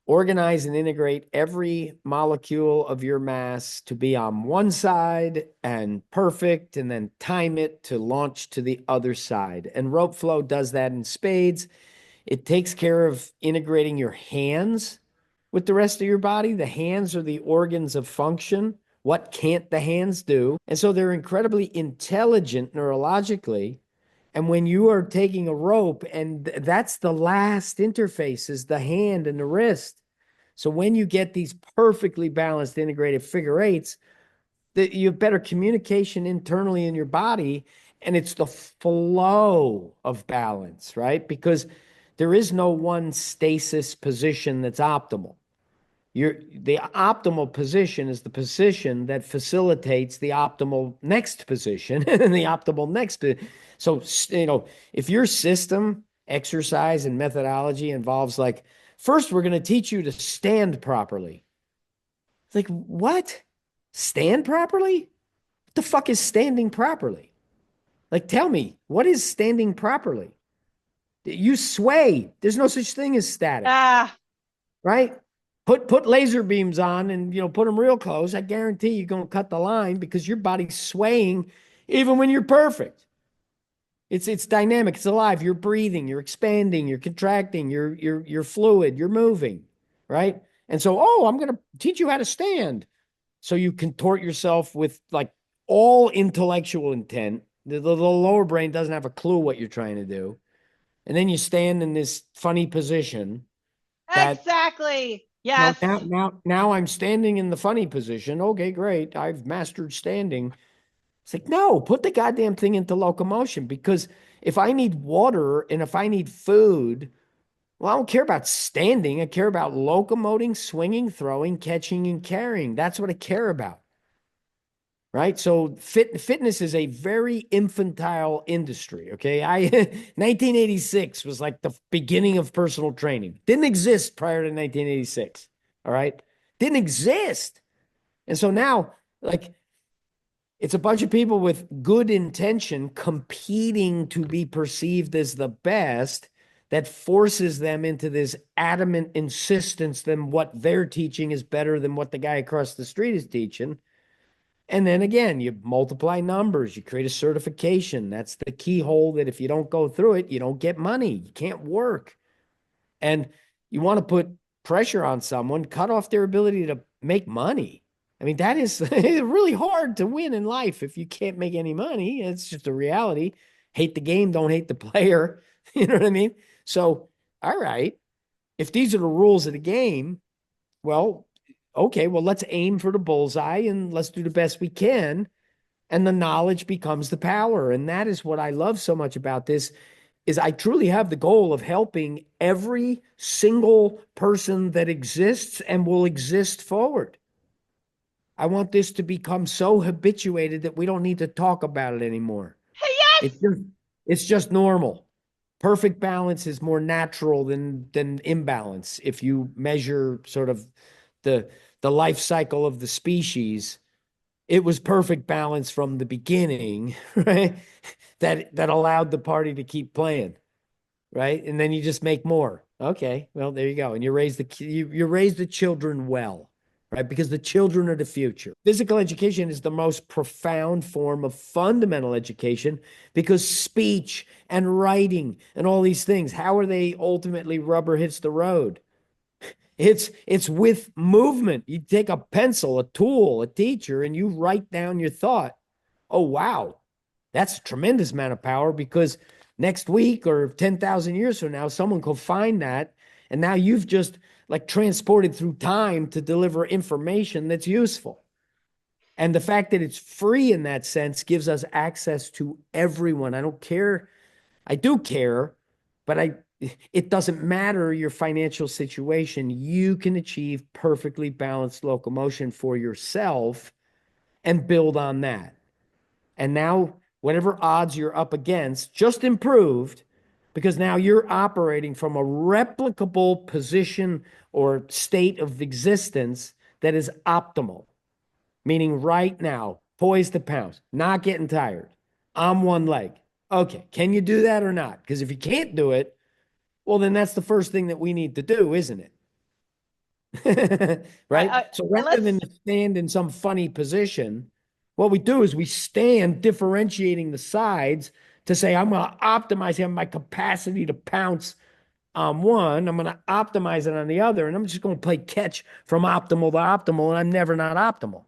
organize and integrate every molecule of your mass to be on one side and perfect, and then time it to launch to the other side. And rope flow does that in spades. It takes care of integrating your hands with the rest of your body. The hands are the organs of function. What can't the hands do? And so they're incredibly intelligent neurologically. And when you are taking a rope, and that's the last interface, is the hand and the wrist. So when you get these perfectly balanced integrated figure eights, that you have better communication internally in your body, and it's the flow of balance, right? Because there is no one stasis position that's optimal. The optimal position is the position that facilitates the optimal next position and the optimal next. So, if your system, exercise, and methodology involves like, first, we're going to teach you to stand properly. It's like, what? Stand properly? What the fuck is standing properly? Like, tell me, what is standing properly? You sway. There's no such thing as static, Ah, right? Put laser beams on and put them real close. I guarantee you're going to cut the line because your body's swaying even when you're perfect. It's dynamic, it's alive. You're breathing, you're expanding, you're contracting, you're fluid, you're moving, right? And so, oh, I'm going to teach you how to stand. So you contort yourself with like all intellectual intent. The lower brain doesn't have a clue what you're trying to do. And then you stand in this funny position that exactly. no, Yes. now I'm standing in the funny position. Okay, great. I've mastered standing. It's like, no, put the goddamn thing into locomotion because if I need water and if I need food, well, I don't care about standing. I care about locomoting, swinging, throwing, catching, and carrying. That's what I care about. Right. So fitness is a very infantile industry. Okay. 1986 was like the beginning of personal training. Didn't exist prior to 1986. All right. Didn't exist. And so now, like, it's a bunch of people with good intention competing to be perceived as the best that forces them into this adamant insistence that what they're teaching is better than what the guy across the street is teaching. And then again, you multiply numbers, you create a certification. That's the keyhole that if you don't go through it, you don't get money. You can't work. And you want to put pressure on someone, cut off their ability to make money. I mean, that is really hard to win in life if you can't make any money. It's just a reality. Hate the game, don't hate the player. You know what I mean? So, all right, if these are the rules of the game, well, okay, well, let's aim for the bullseye and let's do the best we can. And the knowledge becomes the power. And that is what I love so much about this is I truly have the goal of helping every single person that exists and will exist forward. I want this to become so habituated that we don't need to talk about it anymore. It's Yes. just it's just normal. Perfect balance is more natural than imbalance if you measure sort of the the life cycle of the species. It was perfect balance from the beginning, right? That allowed the party to keep playing, right? And then you just make more. Okay, well, there you go. And you raise the children well, right? Because the children are the future. Physical education is the most profound form of fundamental education because speech and writing and all these things, how are they ultimately rubber hits the road? It's with movement. You take a pencil, a tool, a teacher, and you write down your thought. Oh, wow. That's a tremendous amount of power because next week or 10,000 years from now, someone could find that. And now you've just like transported through time to deliver information that's useful. And the fact that it's free in that sense gives us access to everyone. I don't care. I do care, but it doesn't matter your financial situation. You can achieve perfectly balanced locomotion for yourself and build on that. And now, whatever odds you're up against, just improved because now you're operating from a replicable position or state of existence that is optimal, meaning right now, poised to pounce, not getting tired, on one leg. Okay, can you do that or not? Because if you can't do it, well, then that's the first thing that we need to do, isn't it? Right? So rather Let's. than stand in some funny position, what we do is we stand differentiating the sides to say, I'm going to optimize my capacity to pounce on one. I'm going to optimize it on the other. And I'm just going to play catch from optimal to optimal. And I'm never not optimal.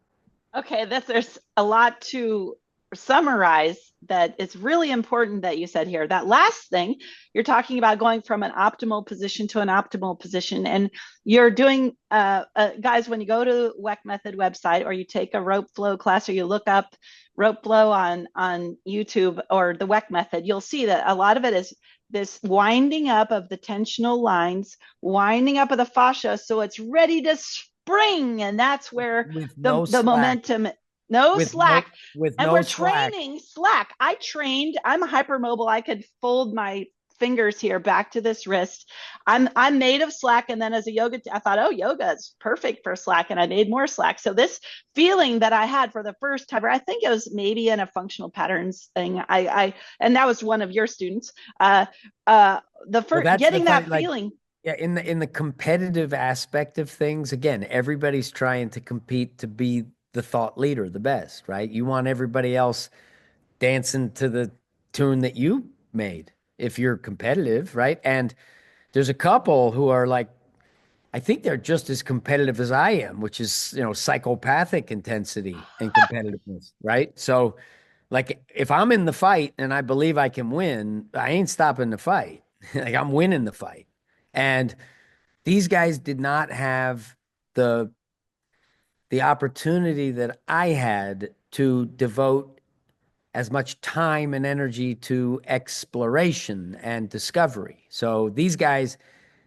Okay, there's a lot to summarize that it's really important that you said here. That last thing, you're talking about going from an optimal position to an optimal position. And you're doing, guys, when you go to Weck Method website or you take a rope flow class or you look up rope flow on YouTube or the Weck Method, you'll see that a lot of it is this winding up of the tensional lines, winding up of the fascia so it's ready to spring. And that's where with no the slack, momentum, no with no slack. with And no we're slack. training slack. I trained, I'm hypermobile. I could fold my fingers here back to this wrist. I'm made of slack. And then as a yoga, I thought, oh, yoga is perfect for slack. And I made more slack. So this feeling that I had for the first time, I think it was maybe in a functional patterns thing. And that was one of your students. The Well, first that's the getting funny, that like, feeling. yeah, in the competitive aspect of things, again, everybody's trying to compete to be the thought leader, the best, right? You want everybody else dancing to the tune that you made if you're competitive, right? And there's a couple who are like, I think they're just as competitive as I am, which is, psychopathic intensity and competitiveness, right? So, like, if I'm in the fight and I believe I can win, I ain't stopping the fight. Like, I'm winning the fight. And these guys did not have the the opportunity that I had to devote as much time and energy to exploration and discovery. So these guys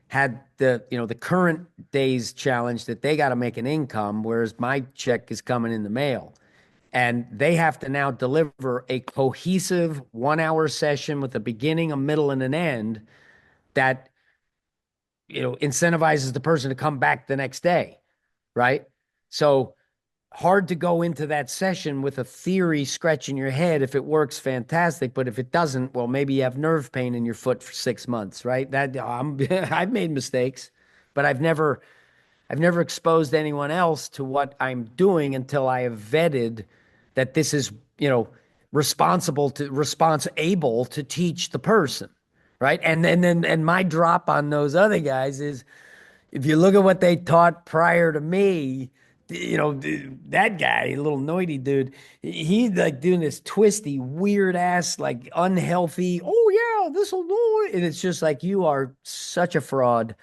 had the current day's challenge that they got to make an income, whereas my check is coming in the mail. And they have to now deliver a cohesive 1 hour session with a beginning, a middle, and an end that, incentivizes the person to come back the next day. Right. So hard to go into that session with a theory scratching your head. If it works, fantastic. But if it doesn't, well, maybe you have nerve pain in your foot for 6 months, right? I've made mistakes, but I've never exposed anyone else to what I'm doing until I have vetted that this is, responsible to teach the person. Right. And my drop on those other guys is, if you look at what they taught prior to me, that guy, little noidy dude, he's like doing this twisty, weird ass, like unhealthy. Oh yeah, this will do it. And it's just like, you are such a fraud.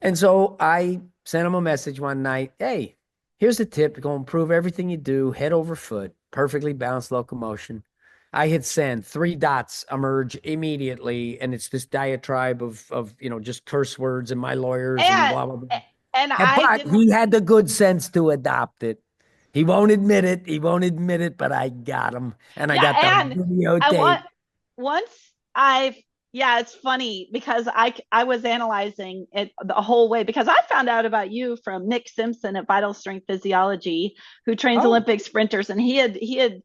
And so I sent him a message one night. Hey, here's a tip to go improve everything you do, head over foot, perfectly balanced locomotion. I hit send, 3 dots emerge immediately, and it's this diatribe of just curse words and my lawyers and And blah blah blah. and And I but didn't. he had the good sense to adopt it. He won't admit it. He won't admit it, but I got him, and I Yeah, got the and I videotape. want once I've yeah, it's funny because I was analyzing it the whole way because I found out about you from Nick Simpson at Vital Strength Physiology, who trains Oh, Olympic sprinters, and he had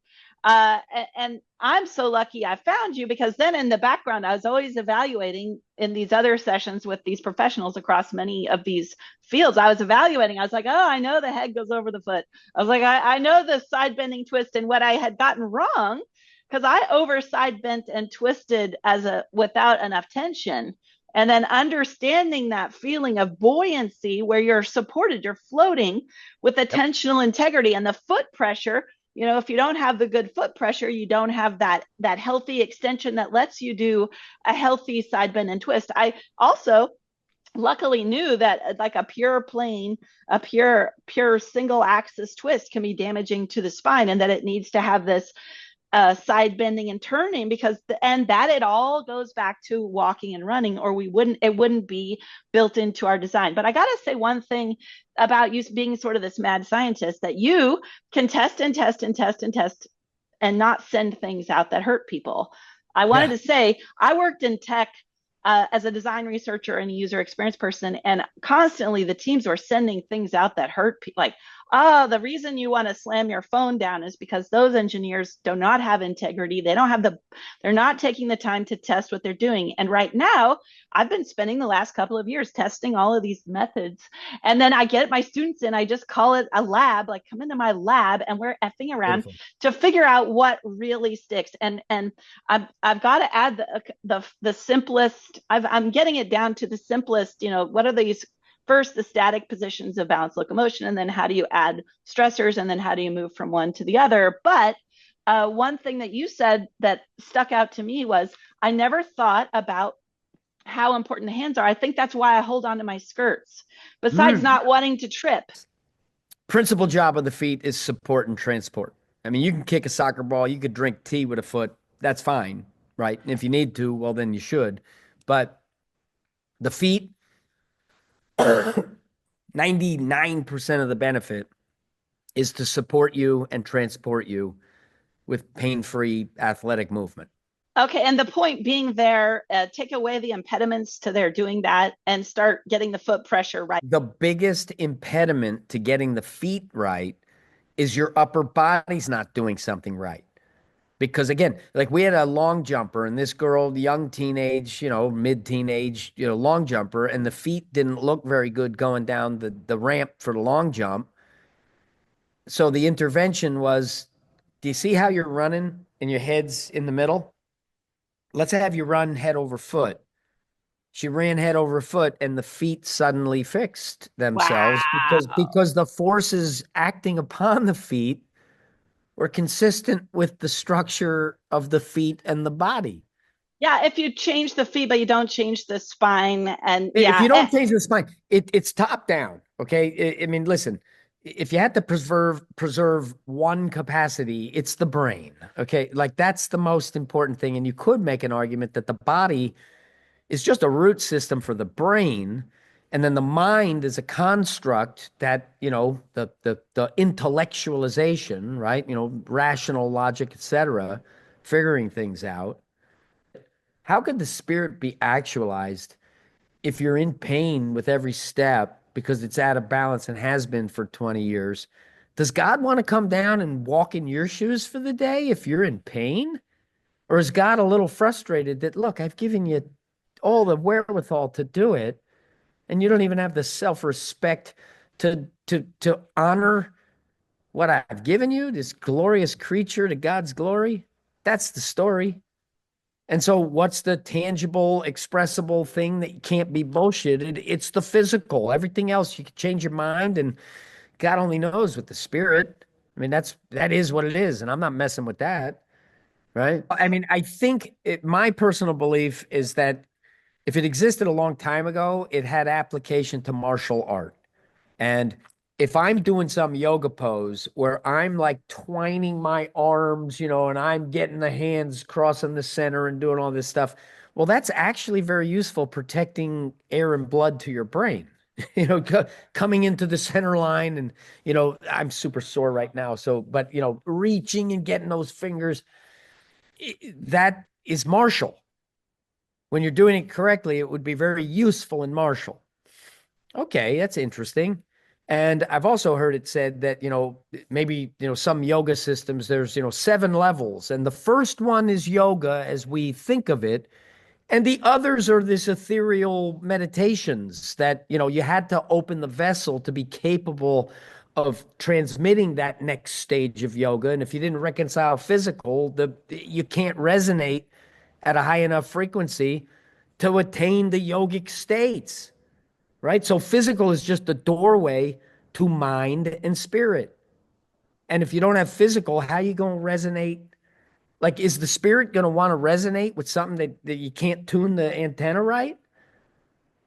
and I'm so lucky I found you because then in the background I was always evaluating in these other sessions with these professionals across many of these fields. I was evaluating. I was like, oh, I know the head goes over the foot. I was like, I know the side bending twist, and what I had gotten wrong because I over side bent and twisted as a without enough tension. And then understanding that feeling of buoyancy where you're supported, you're floating with yep. attentional integrity and the foot pressure. If you don't have the good foot pressure, you don't have that healthy extension that lets you do a healthy side bend and twist. I also luckily knew that like a pure plane, a pure single axis twist can be damaging to the spine, and that it needs to have this side bending and turning and that it all goes back to walking and running, or it wouldn't be built into our design. But I got to say one thing about you being sort of this mad scientist, that you can test and test and test and test and not send things out that hurt people. I wanted Yeah. to say I worked in tech as a design researcher and a user experience person, and constantly the teams were sending things out that hurt people. Like, oh, the reason you want to slam your phone down is because those engineers do not have integrity. They're not taking the time to test what they're doing. And right now, I've been spending the last couple of years testing all of these methods. And then I get my students in, I just call it a lab, like come into my lab and we're effing around Beautiful. to figure out what really sticks. And I've got to add the simplest. I'm getting it down to the simplest. What are these? First, the static positions of balance locomotion, and then how do you add stressors, and then how do you move from one to the other? But one thing that you said that stuck out to me was I never thought about how important the hands are. I think that's why I hold on to my skirts, besides Mm. not wanting to trip. Principal job of the feet is support and transport. I mean, you can kick a soccer ball, you could drink tea with a foot. That's fine, right? And if you need to, well, then you should. But the feet, 99% of the benefit is to support you and transport you with pain-free athletic movement. Okay, and the point being there, take away the impediments to their doing that and start getting the foot pressure right. The biggest impediment to getting the feet right is your upper body's not doing something right. Because again, like we had a long jumper and this girl, young teenage, mid teenage, long jumper, and the feet didn't look very good going down the ramp for the long jump. So the intervention was, do you see how you're running and your head's in the middle? Let's have you run head over foot. She ran head over foot and the feet suddenly fixed themselves Wow. because the forces acting upon the feet were consistent with the structure of the feet and the body. Yeah, if you change the feet, but you don't change the spine, and If yeah, you don't change the spine, it's top down. Okay. I mean, listen, if you had to preserve one capacity, it's the brain. Okay. Like that's the most important thing. And you could make an argument that the body is just a root system for the brain. And then the mind is a construct that, the intellectualization, right? Rational logic, etc., figuring things out. How could the spirit be actualized if you're in pain with every step because it's out of balance and has been for 20 years? Does God want to come down and walk in your shoes for the day if you're in pain? Or is God a little frustrated that, look, I've given you all the wherewithal to do it, and you don't even have the self-respect to honor what I've given you, this glorious creature to God's glory? That's the story. And so, what's the tangible, expressible thing that can't be bullshitted? It's the physical. Everything else, you can change your mind, and God only knows with the spirit. I mean, that is what it is, and I'm not messing with that, right? I mean, I think my personal belief is that if it existed a long time ago, it had application to martial art. And if I'm doing some yoga pose where I'm like twining my arms, and I'm getting the hands crossing the center and doing all this stuff, well, that's actually very useful protecting air and blood to your brain. Coming into the center line and, I'm super sore right now. So, but, reaching and getting those fingers, that is martial. When you're doing it correctly, it would be very useful in martial. Okay, that's interesting. And I've also heard it said that, maybe, some yoga systems, there's, 7 levels. And the first one is yoga as we think of it. And the others are this ethereal meditations that, you had to open the vessel to be capable of transmitting that next stage of yoga. And if you didn't reconcile physical, you can't resonate at a high enough frequency to attain the yogic states, right? So physical is just a doorway to mind and spirit. And if you don't have physical, how are you going to resonate? Like, is the spirit going to want to resonate with something that you can't tune the antenna right?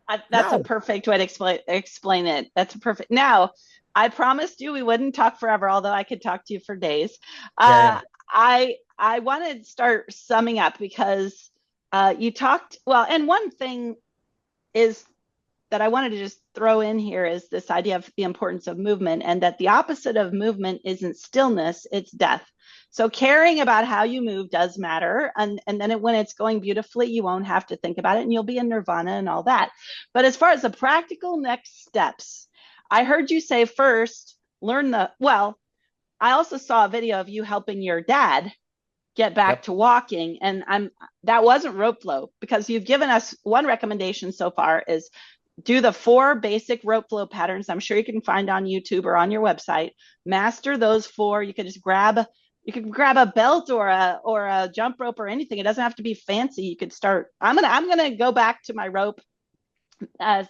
that's a No. perfect way to explain it. That's a perfect. Now, I promised you we wouldn't talk forever, although I could talk to you for days. Yeah, yeah. I want to start summing up because you talked well, and one thing is that I wanted to just throw in here is this idea of the importance of movement, and that the opposite of movement isn't stillness, it's death. So caring about how you move does matter. And then when it's going beautifully, you won't have to think about it and you'll be in nirvana and all that. But as far as the practical next steps, I heard you say first, well, I also saw a video of you helping your dad get back Yep. to walking, and that wasn't rope flow, because you've given us one recommendation so far is do the 4 basic rope flow patterns. I'm sure you can find on YouTube or on your website. Master those 4. You can grab a belt or a jump rope or anything. It doesn't have to be fancy. You could start. I'm gonna go back to my rope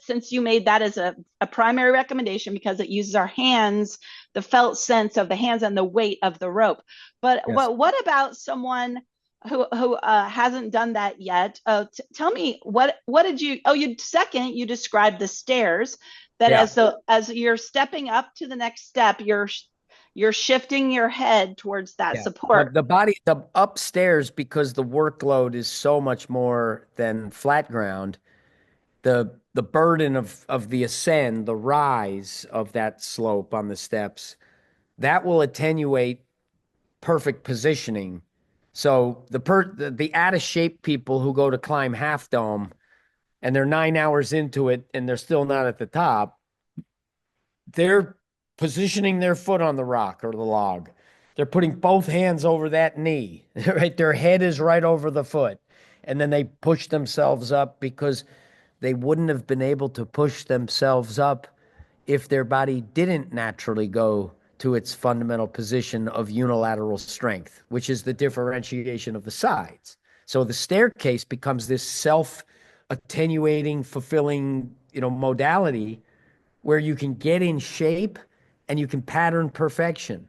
since you made that as a primary recommendation because it uses our hands, the felt sense of the hands and the weight of the rope. But Yes. what about someone who hasn't done that yet? Tell me what did you? Oh, you described the stairs. That Yeah. as you're stepping up to the next step, you're shifting your head towards that Yeah. The support. the body the upstairs, because the workload is so much more than flat ground. The burden of the ascend, the rise of that slope on the steps, that will attenuate perfect positioning. So the out of shape people who go to climb Half Dome and they're 9 hours into it and they're still not at the top, they're positioning their foot on the rock or the log. They're putting both hands over that knee, right? Their head is right over the foot. And then they push themselves up because they wouldn't have been able to push themselves up if their body didn't naturally go to its fundamental position of unilateral strength, which is the differentiation of the sides. So the staircase becomes this self attenuating, fulfilling, modality where you can get in shape and you can pattern perfection.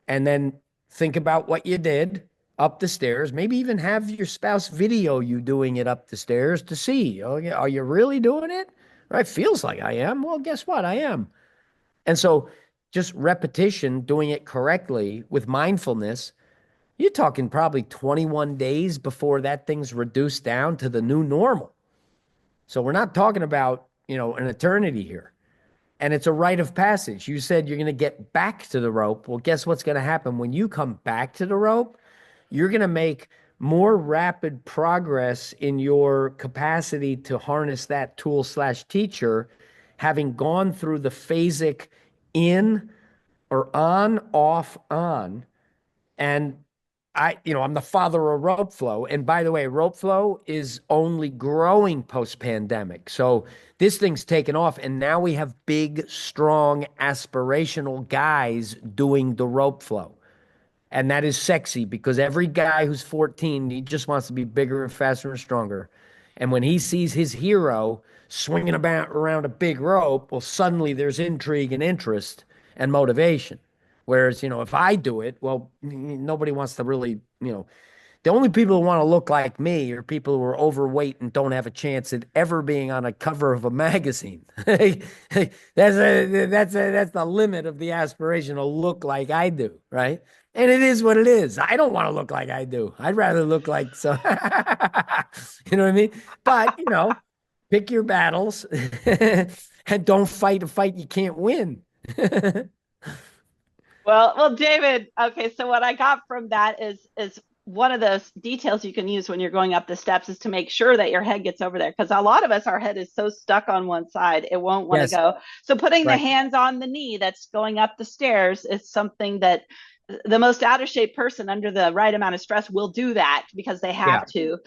And then think about what you did up the stairs. Maybe even have your spouse video you doing it up the stairs to see. Oh, yeah, are you really doing it? Right? Feels like I am. Well, guess what? I am. And so just repetition, doing it correctly with mindfulness, you're talking probably 21 days before that thing's reduced down to the new normal. So we're not talking about, an eternity here. And it's a rite of passage. You said you're going to get back to the rope. Well, guess what's going to happen when you come back to the rope? You're going to make more rapid progress in your capacity to harness that tool slash teacher, having gone through the phasic in or on, off, on. And I'm the father of rope flow. And by the way, rope flow is only growing post pandemic. So this thing's taken off. And now we have big, strong, aspirational guys doing the rope flow. And that is sexy because every guy who's 14, he just wants to be bigger and faster and stronger. And when he sees his hero swinging about around a big rope, well, suddenly there's intrigue and interest and motivation. Whereas, if I do it, well, nobody wants to really, the only people who want to look like me are people who are overweight and don't have a chance at ever being on a cover of a magazine. That's the limit of the aspiration to look like I do, right? And it is what it is. I don't want to look like I do. I'd rather look like so. You know what I mean? But pick your battles and don't fight a fight you can't win. Well, David. Okay, so what I got from that is one of the details you can use when you're going up the steps is to make sure that your head gets over there because a lot of us our head is so stuck on one side it won't want to Yes, go. So putting the right. hands on the knee that's going up the stairs is something that the most out of shape person under the right amount of stress will do that because they have Yeah, to.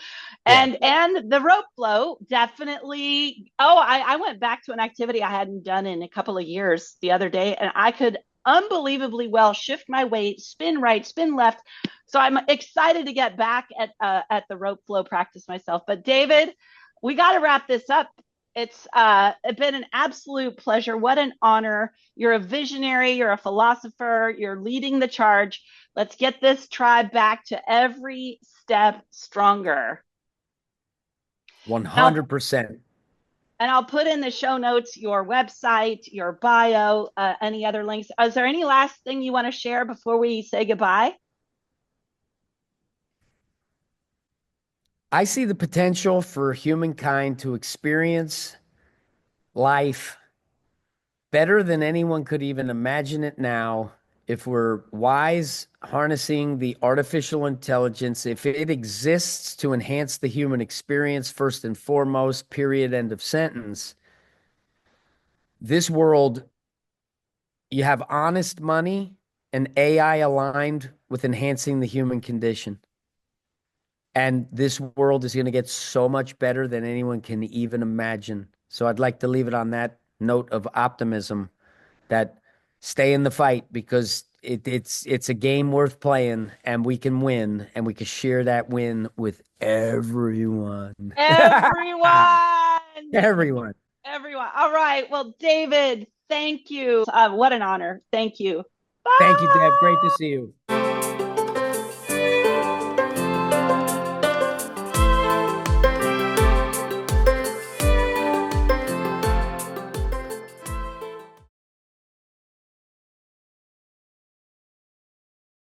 yeah. And the rope flow definitely. Oh, I went back to an activity I hadn't done in a couple of years the other day and I could unbelievably well shift my weight, spin right, spin left. So I'm excited to get back at the rope flow practice myself. But David, we got to wrap this up. It's been an absolute pleasure. What an honor. You're a visionary, you're a philosopher, you're leading the charge. Let's get this tribe back to every step stronger. Now, 100%. and I'll put in the show notes your website, your bio, any other links. Is there any last thing you want to share before we say goodbye? I see the potential for humankind to experience life better than anyone could even imagine it now if we're wise, harnessing the artificial intelligence, if it exists to enhance the human experience first and foremost, period, end of sentence. This world, you have honest money and AI aligned with enhancing the human condition. And this world is going to get so much better than anyone can even imagine. So I'd like to leave it on that note of optimism that stay in the fight because it's a game worth playing and we can win and we can share that win with everyone. Everyone. Everyone. Everyone. All right. Well, David, thank you. What an honor. Thank you. Thank you, Deb. Bye. Great to see you.